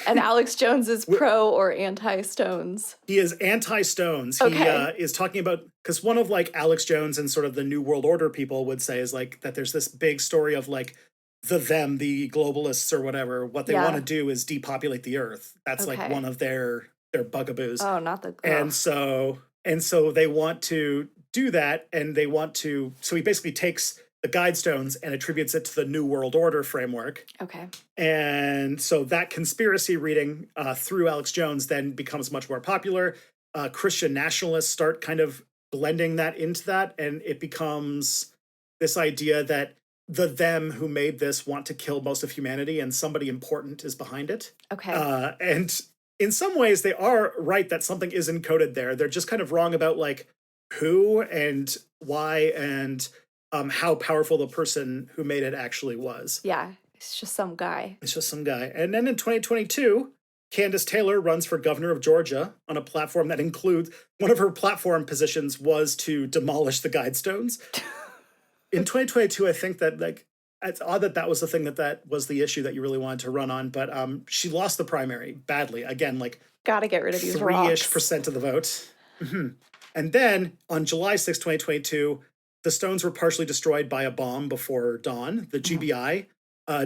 And Alex Jones is pro or anti-stones? He is anti-stones. Okay. He is talking about, because one of like Alex Jones and sort of the New World Order people would say is like that there's this big story of like the globalists or whatever, what they want to do is depopulate the earth. That's like one of their bugaboos. Oh, not the. And so they want to do that, and so he basically takes the Guidestones and attributes it to the New World Order framework. Okay. And so that conspiracy reading through Alex Jones then becomes much more popular. Christian nationalists start kind of blending that into that, and it becomes this idea that the them who made this want to kill most of humanity, and somebody important is behind it. Okay. And in some ways, they are right that something is encoded there. They're just kind of wrong about like who and why and how powerful the person who made it actually was. Yeah, it's just some guy. It's just some guy. And then in 2022, Candace Taylor runs for governor of Georgia on a platform that includes, one of her platform positions was to demolish the Guidestones. In 2022, I think that like it's odd that was the thing that was the issue that you really wanted to run on, but she lost the primary badly. Again, like gotta get rid of these 3-ish% of the vote. Mm-hmm. And then on July 6, 2022, the stones were partially destroyed by a bomb before dawn. The GBI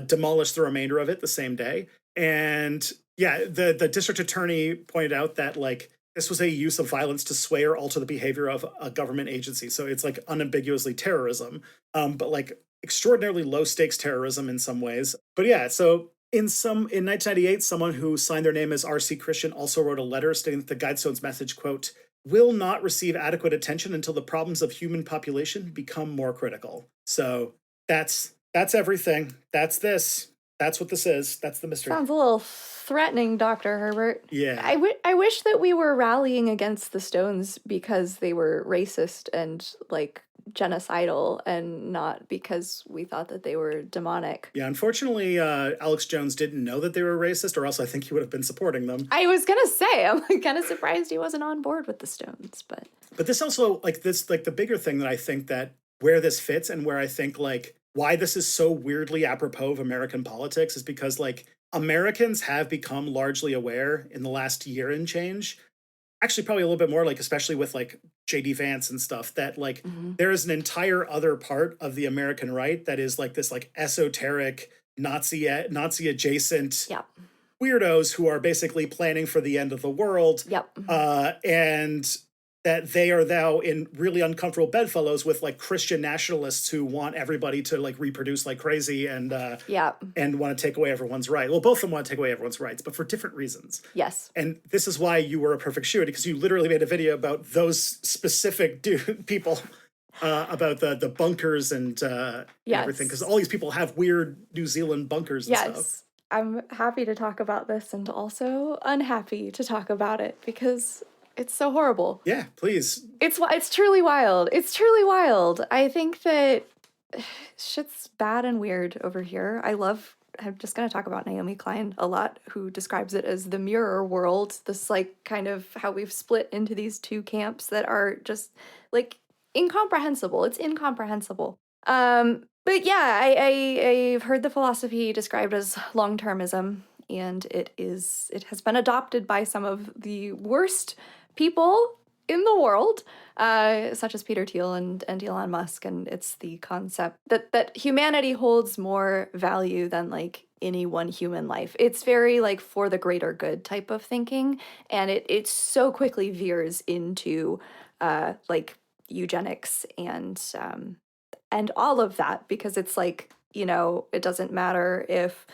demolished the remainder of it the same day. And yeah, the district attorney pointed out that like this was a use of violence to sway or alter the behavior of a government agency. So it's like unambiguously terrorism, but like extraordinarily low stakes terrorism in some ways. But yeah, so in 1998, someone who signed their name as Rosicrucian also wrote a letter stating that the Guidestones message, quote, will not receive adequate attention until the problems of human population become more critical. So that's everything. That's this. That's what this is. That's the mystery. Sounds a little threatening, Dr. Herbert. Yeah. I wish that we were rallying against the Stones because they were racist and like genocidal and not because we thought that they were demonic. Yeah, unfortunately, Alex Jones didn't know that they were racist, or else I think he would have been supporting them. I was gonna say, I'm kind of surprised he wasn't on board with the Stones, but this also, like, the bigger thing that I think that where this fits and where I think, like, why this is so weirdly apropos of American politics is because, like, Americans have become largely aware in the last year and change, actually probably a little bit more, like especially with like JD Vance and stuff, that like Hmm. there is an entire other part of the American right that is like this like esoteric Nazi adjacent Yep. weirdos who are basically planning for the end of the world, Yep. and that they are now in really uncomfortable bedfellows with like Christian nationalists who want everybody to like reproduce like crazy Yep. and want to take away everyone's right. Well, both of them want to take away everyone's rights, but for different reasons. Yes. And this is why you were a perfect shoe, because you literally made a video about those specific people, about the bunkers and everything, because Yes. all these people have weird New Zealand bunkers and stuff. Yes. I'm happy to talk about this and also unhappy to talk about it because it's so horrible. Yeah, please. It's truly wild. It's truly wild. I think that shit's bad and weird over here. I'm just going to talk about Naomi Klein a lot, who describes it as the mirror world. This, like, kind of how we've split into these two camps that are just, like, incomprehensible. It's incomprehensible. But yeah, I've heard the philosophy described as long-termism, and it has been adopted by some of the worst people in the world, such as Peter Thiel and Elon Musk, and it's the concept that humanity holds more value than like any one human life. It's very like for the greater good type of thinking, and it so quickly veers into like eugenics and all of that, because it's like, it doesn't matter if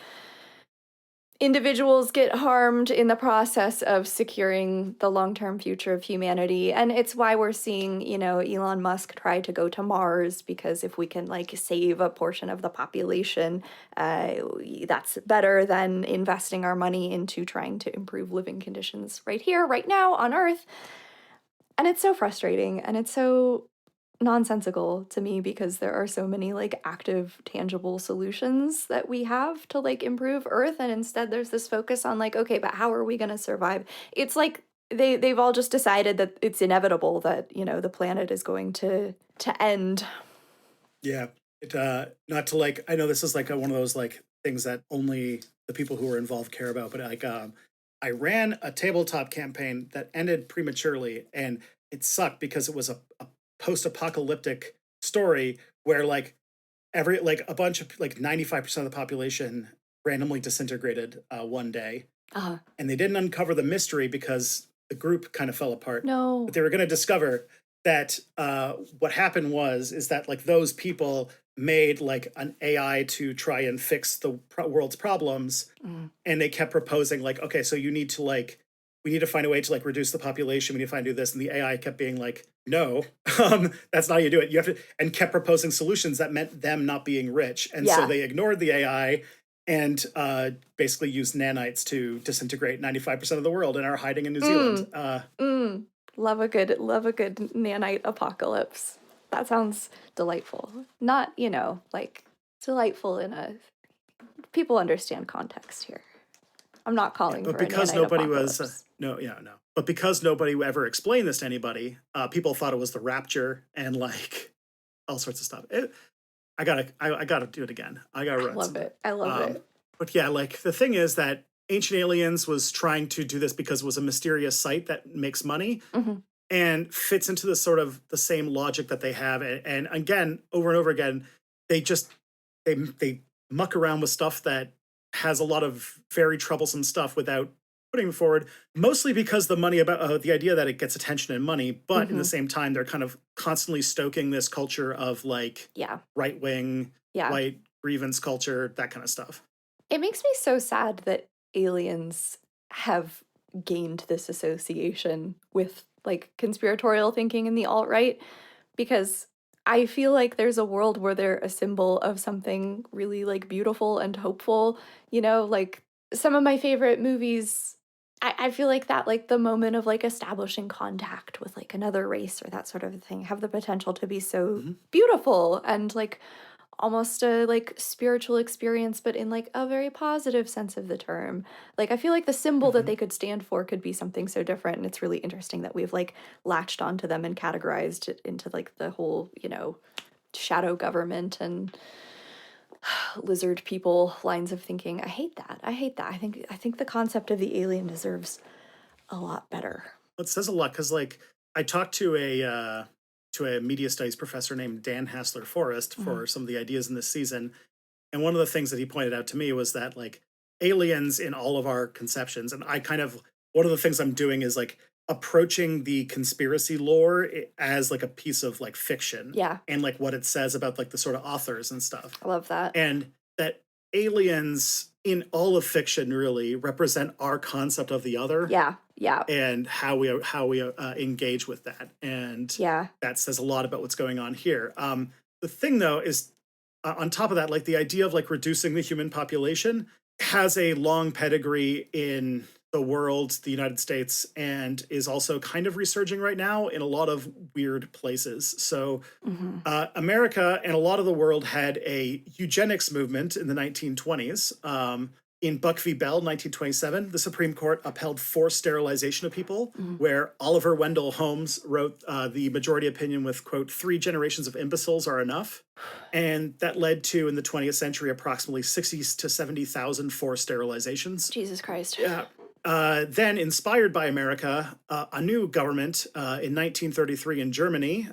individuals get harmed in the process of securing the long-term future of humanity. And it's why we're seeing, Elon Musk try to go to Mars, because if we can like save a portion of the population, that's better than investing our money into trying to improve living conditions right here, right now on Earth. And it's so frustrating, and it's so nonsensical to me, because there are so many like active tangible solutions that we have to like improve Earth, and instead there's this focus on like, okay, but how are we going to survive? It's like they've all just decided that it's inevitable that the planet is going to end. Yeah. It, not to like, I know this is like one of those like things that only the people who are involved care about, but like, I ran a tabletop campaign that ended prematurely, and it sucked because it was a post-apocalyptic story where like a bunch of like 95% of the population randomly disintegrated one day, Uh, and they didn't uncover the mystery because the group kind of fell apart. no. But they were going to discover that what happened is that like those people made like an AI to try and fix the world's problems, Mm. and they kept proposing like, okay, so you need to like, we need to find a way to like reduce the population, we need to find do this, and the AI kept being like, no, that's not how you do it, you have to, and kept proposing solutions that meant them not being rich, and so Yeah. they ignored the AI and basically used nanites to disintegrate 95% of the world and are hiding in New Zealand. Love a good nanite apocalypse. That sounds delightful. Not, like delightful in a people understand context here. I'm not calling But for a because nanite nobody was apocalypse. no, yeah, no. But because nobody ever explained this to anybody, people thought it was the rapture and like all sorts of stuff. I gotta do it again. I gotta I run love some. it. I love it. But yeah, like the thing is that Ancient Aliens was trying to do this because it was a mysterious site that makes money Hmm. and fits into the sort of the same logic that they have. And again, over and over again, they just they muck around with stuff that has a lot of very troublesome stuff without putting forward, mostly because the money about the idea that it gets attention and money, but in the Hmm. same time they're kind of constantly stoking this culture of like Yeah. right wing Yeah. white grievance culture, that kind of stuff. It makes me so sad that aliens have gained this association with like conspiratorial thinking in the alt-right, because I feel like there's a world where they're a symbol of something really like beautiful and hopeful. Like some of my favorite movies, I feel like that, like the moment of like establishing contact with like another race or that sort of thing, have the potential to be so Mhm. beautiful and like almost a like spiritual experience, but in like a very positive sense of the term. Like I feel like the symbol that Mhm. they could stand for could be something so different, and it's really interesting that we've like latched onto them and categorized it into like the whole shadow government and lizard people lines of thinking. I hate that. I hate that. I think the concept of the alien deserves a lot better. It says a lot because, like, I talked to a media studies professor named Dan Hassler Forrest Mhm. for some of the ideas in this season, and one of the things that he pointed out to me was that, like, aliens in all of our conceptions, and I kind of one of the things I'm doing is like approaching the conspiracy lore as like a piece of like fiction Yeah, and like what it says about like the sort of authors and stuff, I love that. and that aliens in all of fiction really represent our concept of the other Yeah, yeah, and how we engage with that, and yeah, that says a lot about what's going on here. The thing though is, on top of that, like the idea of like reducing the human population has a long pedigree in the world, the United States, and is also kind of resurging right now in a lot of weird places. So hmm America and a lot of the world had a eugenics movement in the 1920s. In Buck v. Bell, 1927, the Supreme Court upheld forced sterilization of people, hmm where Oliver Wendell Holmes wrote the majority opinion with, quote, 3 generations of imbeciles are enough. And that led to, in the 20th century, approximately 60 to 70,000 forced sterilizations. Jesus Christ. Yeah. Then, inspired by America, a new government in 1933 in Germany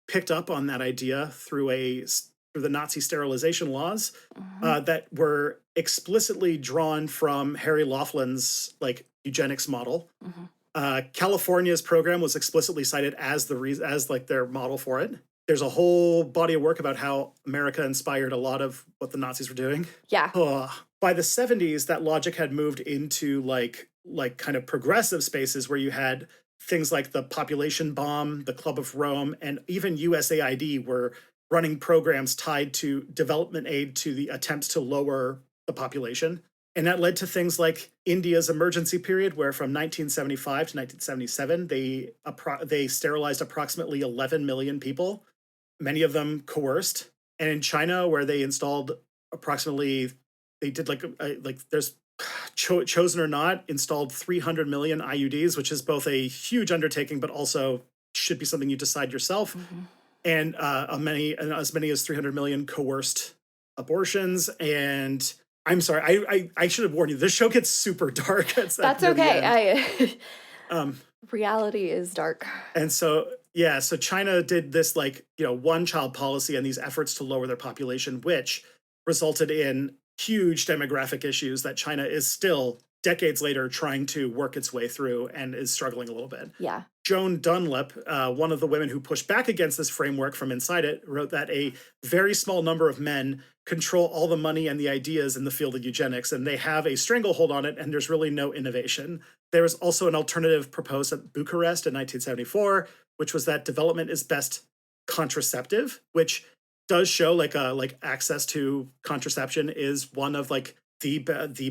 picked up on that idea through the Nazi sterilization laws hmm that were explicitly drawn from Harry Laughlin's like eugenics model. hmm California's program was explicitly cited as as like their model for it. There's a whole body of work about how America inspired a lot of what the Nazis were doing. Yeah. By the 70s, that logic had moved into like kind of progressive spaces where you had things like the population bomb, the Club of Rome, and even USAID were running programs tied to development aid to the attempts to lower the population. And that led to things like India's emergency period, where from 1975 to 1977, they sterilized approximately 11 million people, many of them coerced. And in China, where they installed approximately, they did like there's chosen or not, installed 300 million IUDs, which is both a huge undertaking, but also should be something you decide yourself. hmm And as many as 300 million coerced abortions. And I'm sorry, I should have warned you. This show gets super dark That's near the okay. end. I Um, reality is dark. and so yeah, so China did this like one child policy and these efforts to lower their population, which resulted in huge demographic issues that China is still decades later trying to work its way through and is struggling a little bit. Yeah. Joan Dunlop, one of the women who pushed back against this framework from inside it, wrote that a very small number of men control all the money and the ideas in the field of eugenics, and they have a stranglehold on it, and there's really no innovation. There was also an alternative proposed at Bucharest in 1974, which was that development is best contraceptive, which does show like access to contraception is one of like the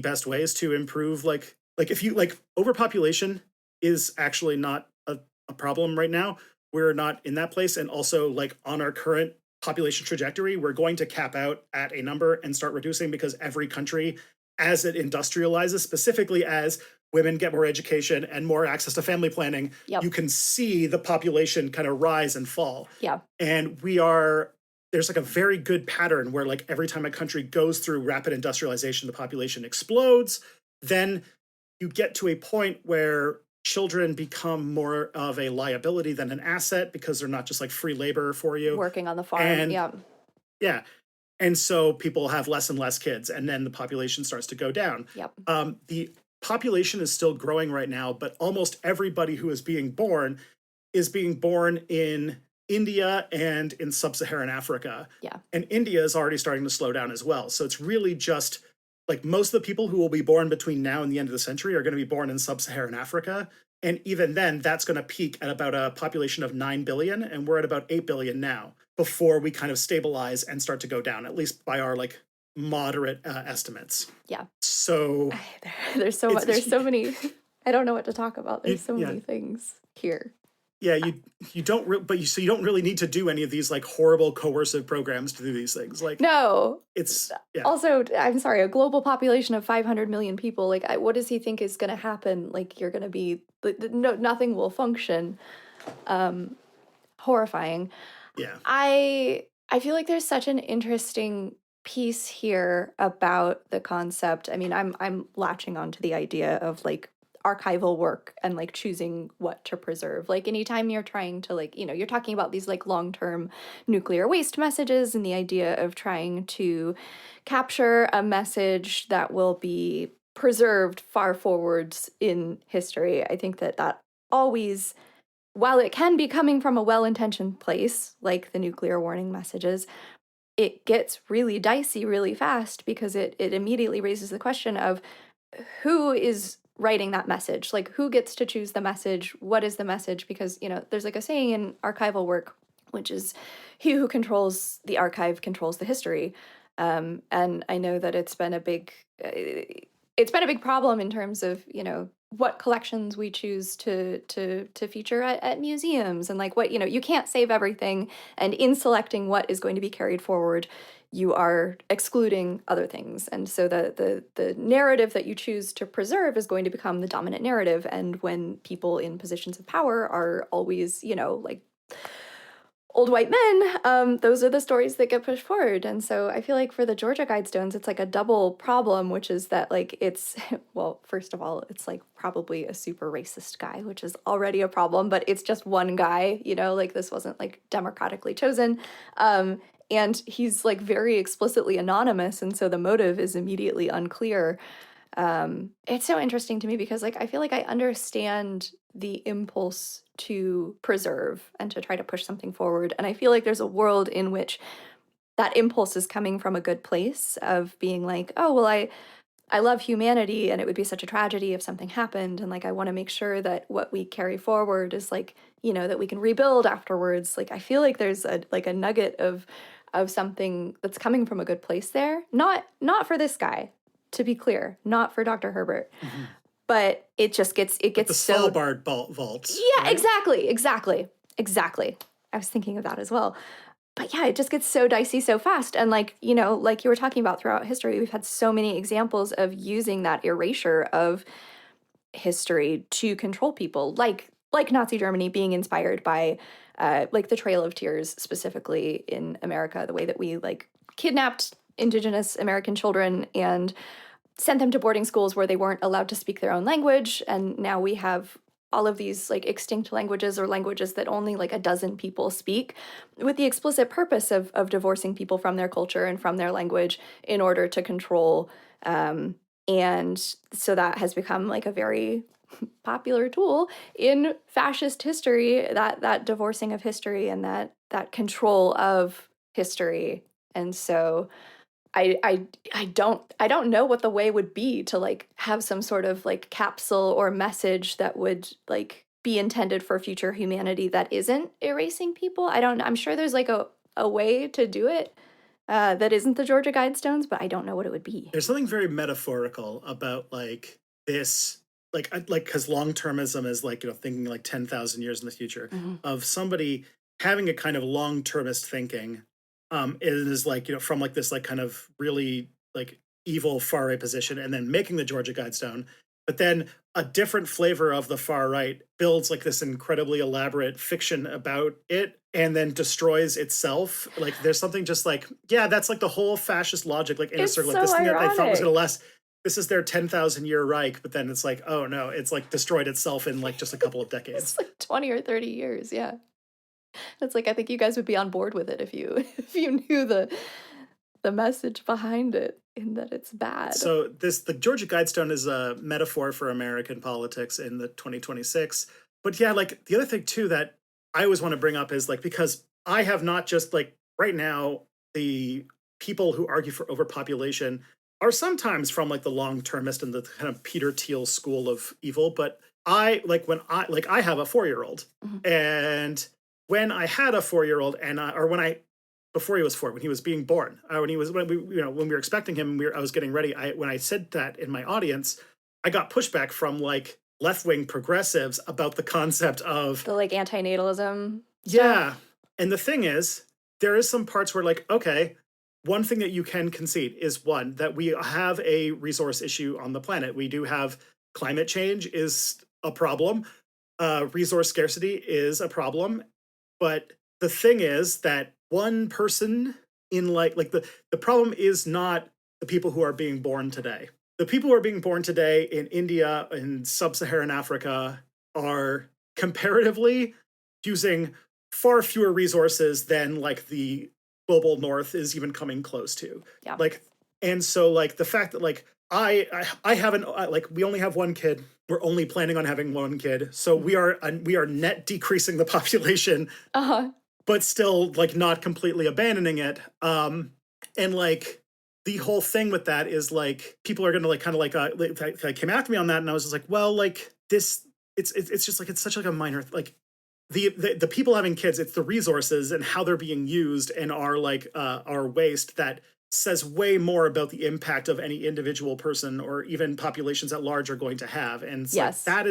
best ways to improve like if you like overpopulation is actually not a problem right now. We're not in that place. And also, like on our current population trajectory, we're going to cap out at a number and start reducing because every country, as it industrializes, specifically as women get more education and more access to family planning, Yep. you can see the population kind of rise and fall. Yeah. And there's like a very good pattern where like every time a country goes through rapid industrialization, the population explodes. Then you get to a point where children become more of a liability than an asset because they're not just like free labor for you. Working on the farm. And Yeah. yeah, and so people have less and less kids, and then the population starts to go down. Yep. The population is still growing right now, but almost everybody who is being born in India and in sub-Saharan Africa. Yeah. And India is already starting to slow down as well. So it's really just like most of the people who will be born between now and the end of the century are going to be born in sub-Saharan Africa. And even then, that's going to peak at about a population of 9 billion. And we're at about 8 billion now before we kind of stabilize and start to go down, at least by our like moderate estimates. Yeah. So There's so much. There's so many. I don't know what to talk about. There's so yeah, many things here. yeah, you don't so you don't really need to do any of these like horrible coercive programs to do these things. Like No. it's yeah. Also, I'm sorry, a global population of 500 million people. Like, what does he think is going to happen? Like, you're going to be no, nothing will function. Horrifying. Yeah. I feel like there's such an interesting piece here about the concept. I mean, I'm latching onto the idea of like archival work and like choosing what to preserve. Like anytime you're trying to like, you're talking about these like long-term nuclear waste messages and the idea of trying to capture a message that will be preserved far forwards in history. I think that that always, while it can be coming from a well-intentioned place, like the nuclear warning messages, it gets really dicey really fast because it immediately raises the question of who is writing that message? Like, who gets to choose the message? What is the message? Because, there's like a saying in archival work, which is, he who controls the archive controls the history. And I know that it's been a big problem in terms of, what collections we choose to feature at museums, and like what, you can't save everything, and in selecting what is going to be carried forward, you are excluding other things. And so the narrative that you choose to preserve is going to become the dominant narrative. And when people in positions of power are always, like old white men, those are the stories that get pushed forward. And so I feel like for the Georgia Guidestones, it's like a double problem, which is that like it's, well, first of all, it's like probably a super racist guy, which is already a problem, but it's just one guy, like this wasn't like democratically chosen. And he's like very explicitly anonymous. And so the motive is immediately unclear. It's so interesting to me because like I feel like I understand the impulse to preserve and to try to push something forward, and I feel like there's a world in which that impulse is coming from a good place of being like, oh well, I love humanity and it would be such a tragedy if something happened, and like I want to make sure that what we carry forward is like, that we can rebuild afterwards. Like I feel like there's a nugget of something that's coming from a good place there, not for this guy, to be clear, not for Dr. Herbert. Mhm. But it just gets Like the so Svalbard vaults. yeah, Right? exactly. I was thinking of that as well. But yeah, it just gets so dicey so fast. And like, like you were talking about throughout history, we've had so many examples of using that erasure of history to control people, like Nazi Germany being inspired by like the Trail of Tears, specifically in America, the way that we like kidnapped indigenous American children and sent them to boarding schools where they weren't allowed to speak their own language. And now we have all of these like extinct languages or languages that only like a dozen people speak, with the explicit purpose of divorcing people from their culture and from their language in order to control. And so that has become like a very popular tool in fascist history, that divorcing of history and that control of history. And so I don't know what the way would be to like have some sort of like capsule or message that would like be intended for future humanity that isn't erasing people. I'm sure there's like a way to do it that isn't the Georgia Guidestones, but I don't know what it would be. There's something very metaphorical about like this, like because long-termism is like, thinking like 10,000 years in the future, Mhm. of somebody having a kind of long-termist thinking. It is like, from like this like kind of really like evil far right position, and then making the Georgia Guidestone. But then a different flavor of the far right builds like this incredibly elaborate fiction about it, and then destroys itself. Like there's something just like, yeah, that's like the whole fascist logic, like in a It's circle, like so this thing that they thought was going to ironic. last. This is their 10,000 year Reich, but then it's like, oh no, it's like destroyed itself in like just a couple of It's decades. like 20 or 30 years, yeah. It's like I think you guys would be on board with it if you if you knew the message behind it in that it's bad. So the Georgia Guidestone is a metaphor for American politics in the 2026. But yeah, like the other thing too that I always want to bring up is like, because I have not just like right now, the people who argue for overpopulation are sometimes from like the long-termist and the kind of Peter Thiel school of evil. But I have a 4-year-old, Mhm. and when I had a 4-year-old, and or when I before he was 4, when he was being born, when we were expecting him, I was getting ready. When I said that in my audience, I got pushback from like left wing progressives about the concept of, The like antinatalism yeah. stuff. And the thing is, there is some parts where like, okay, one thing that you can concede is, one, that we have a resource issue on the planet. We do have climate change is a problem. Resource scarcity is a problem. But the thing is that one person in like the problem is not the people who are being born today. The people who are being born today in India and sub-Saharan Africa are comparatively using far fewer resources than like the global north is even coming close to. Yeah. Like, and so like the fact that like I haven't like we only have one kid. We're only planning on having one kid, so we are net decreasing the population, but still like not completely abandoning it. And like the whole thing with that is like people are gonna like kind of like came after me on that, and I was just like, well, like this, it's just like it's such like a minor like the people having kids, it's the resources and how they're being used and our waste that says way more about the impact of any individual person or even populations at large are going to have. And it's Yes. like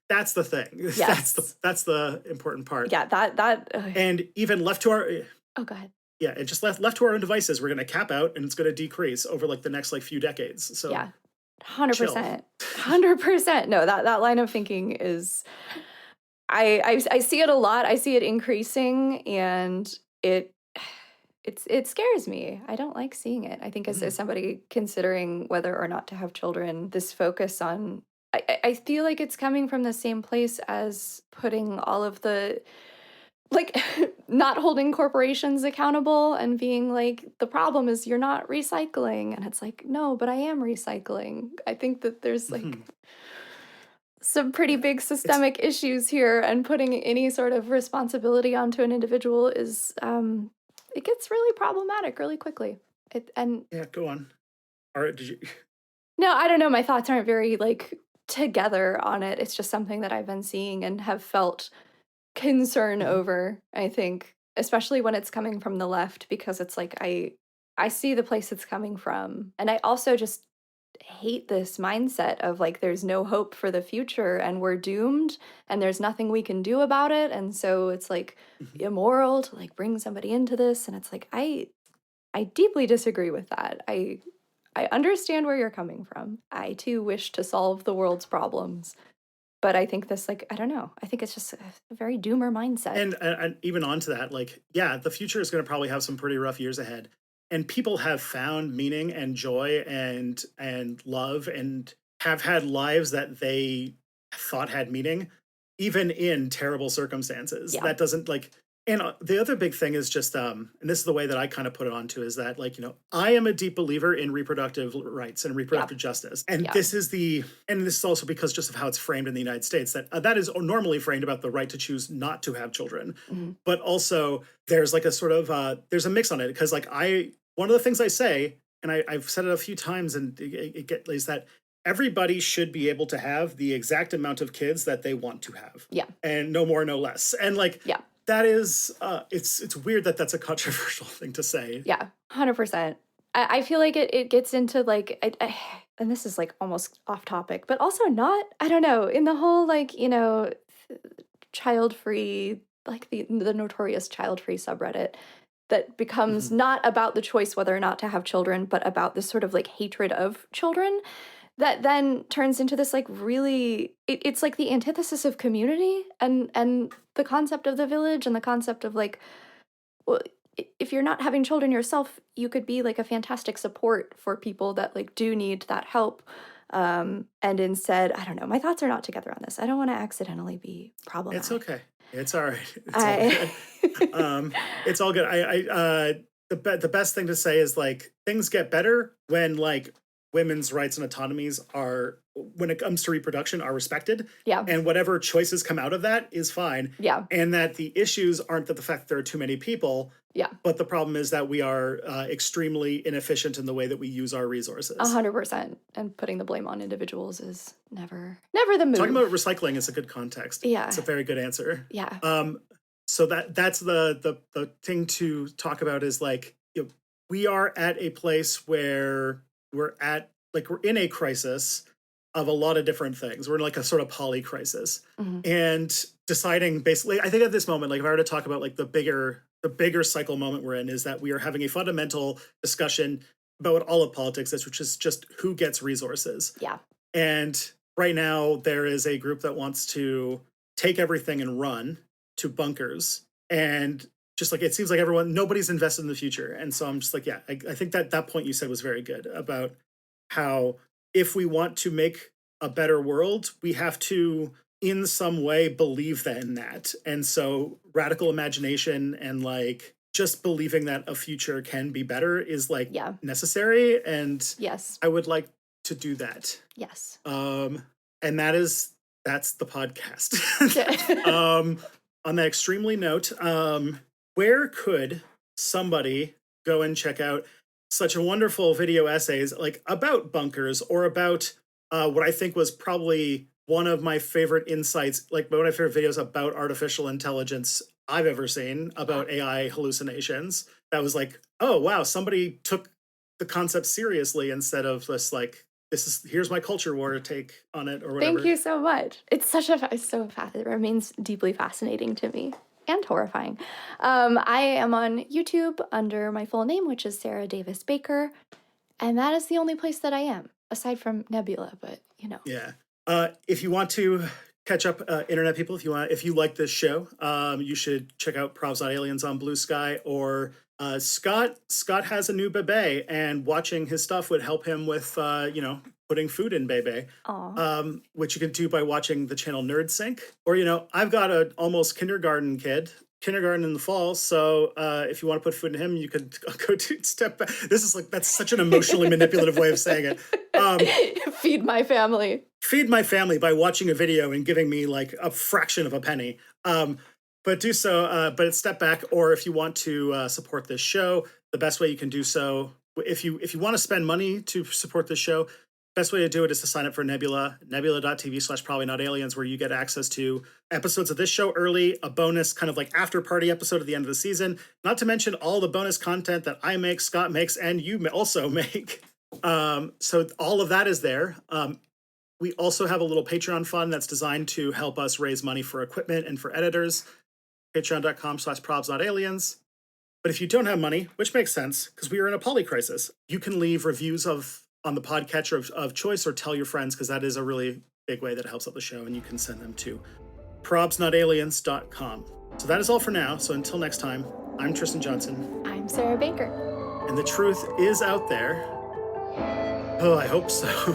that's the thing. Yes. That's the important part. Yeah, that And even left to our oh, go ahead. yeah, it just left to our own devices, we're going to cap out and it's going to decrease over like the next like few decades. So yeah, 100%, 100%. No, that line of thinking is, I see it a lot. I see it increasing, and it scares me. I don't like seeing it. I think as somebody considering whether or not to have children, this focus on, I feel like it's coming from the same place as putting all of the, like, not holding corporations accountable and being like, the problem is you're not recycling. And it's like, no, but I am recycling. I think that there's like some pretty big systemic issues here, and putting any sort of responsibility onto an individual is, it gets really problematic really quickly. Yeah, go on. All right, did you? No, I don't know. My thoughts aren't very like together on it. It's just something that I've been seeing and have felt concern over, I think, especially when it's coming from the left, because it's like I see the place it's coming from. And I also just hate this mindset of like there's no hope for the future and we're doomed and there's nothing we can do about it, and so it's like immoral to like bring somebody into this. And it's like I deeply disagree with that. I understand where you're coming from. I too wish to solve the world's problems, but I think this, like, I don't know, I think it's just a very doomer mindset. And even onto that, like, yeah, the future is going to probably have some pretty rough years ahead. And people have found meaning and joy and love and have had lives that they thought had meaning, even in terrible circumstances. Yeah. That doesn't like. And the other big thing is just, and this is the way that I kind of put it onto, is that like, you know, I am a deep believer in reproductive rights and reproductive justice. And this is also because just of how it's framed in the United States, that is normally framed about the right to choose not to have children. But also there's like a sort of, there's a mix on it, because like one of the things I say, and I've said it a few times, and is that everybody should be able to have the exact amount of kids that they want to have. Yeah. And no more, no less. And like, that is, it's weird that that's a controversial thing to say. Yeah, 100%. I feel like it gets into like, and this is like almost off topic, but also not, I don't know, in the whole like, you know, child-free, like the notorious child-free subreddit that becomes not about the choice whether or not to have children, but about this sort of like hatred of children, that then turns into this like really, it's like the antithesis of community and the concept of the village, and the concept of like, well, if you're not having children yourself, you could be like a fantastic support for people that like do need that help. And instead, I don't know, my thoughts are not together on this. I don't want to accidentally be problematic. It's okay. It's all right. It's all good. It's all good. The best thing to say is like things get better when like women's rights and autonomies are, when it comes to reproduction, are respected. Yeah. And whatever choices come out of that is fine. Yeah. And that the issues aren't that the fact that there are too many people. Yeah. But the problem is that we are extremely inefficient in the way that we use our resources. 100%. And putting the blame on individuals is never the move. Talking about recycling is a good context. Yeah. It's a very good answer. Yeah. So that's the thing to talk about is like, you know, we are at a place where we're in a crisis of a lot of different things. We're in like a sort of poly crisis, and deciding basically, I think at this moment, like if I were to talk about like the bigger cycle moment we're in, is that we are having a fundamental discussion about what all of politics is, which is just who gets resources. Yeah. And right now there is a group that wants to take everything and run to bunkers. And just like it seems like nobody's invested in the future. And so I'm just like, yeah, I think that point you said was very good about how if we want to make a better world, we have to in some way believe that in that. And so radical imagination and like just believing that a future can be better is like Yeah. necessary. And Yes. I would like to do that. Yes. And that's the podcast. Yeah. On that extremely note, where could somebody go and check out such a wonderful video essays like about bunkers or about what I think was probably one of my favorite insights, like one of my favorite videos about artificial intelligence I've ever seen about AI hallucinations. That was like, oh wow, somebody took the concept seriously instead of just like here's my culture war take on it or whatever. Thank you so much. It's it remains deeply fascinating to me and horrifying. I am on YouTube under my full name, which is Sarah Davis Baker, and that is the only place that I am, aside from Nebula, but you know. Yeah. If you want to catch up, internet people, if you like this show, you should check out Aliens on Blue Sky or Scott has a new bebe, and watching his stuff would help him with putting food in bebe. Which you can do by watching the channel Nerd Sync. Or I've got an almost kindergarten in the fall, so if you want to put food in him, you could go to step back. That's such an emotionally manipulative way of saying it. Feed my family By watching a video and giving me like a fraction of a penny. But do so, but step back. Or if you want to support this show, the best way you can do so, if you want to spend money to support this show, best way to do it is to sign up for nebula.tv/probably-not-aliens, where you get access to episodes of this show early, a bonus kind of like after party episode at the end of the season, not to mention all the bonus content that I make, Scott makes, and you also make. So all of that is there. We also have a little Patreon fund that's designed to help us raise money for equipment and for editors. Patreon.com/probs-not-aliens. But if you don't have money, which makes sense because we are in a poly crisis, you can leave reviews on the podcatcher of choice or tell your friends, because that is a really big way that helps out the show, and you can send them to probsnotaliens.com. So that is all for now. So until next time, I'm Tristan Johnson. I'm Sarah Baker. And the truth is out there. Oh, I hope so.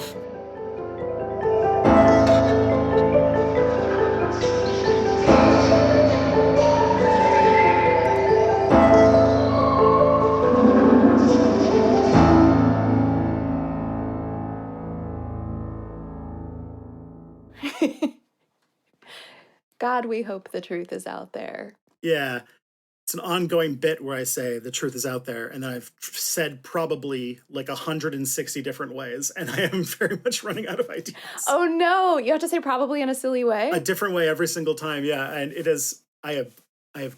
God, we hope the truth is out there. Yeah. It's an ongoing bit where I say the truth is out there, and then I've said probably like 160 different ways, and I am very much running out of ideas. Oh no, you have to say probably in a silly way? A different way every single time, yeah. And it is, I have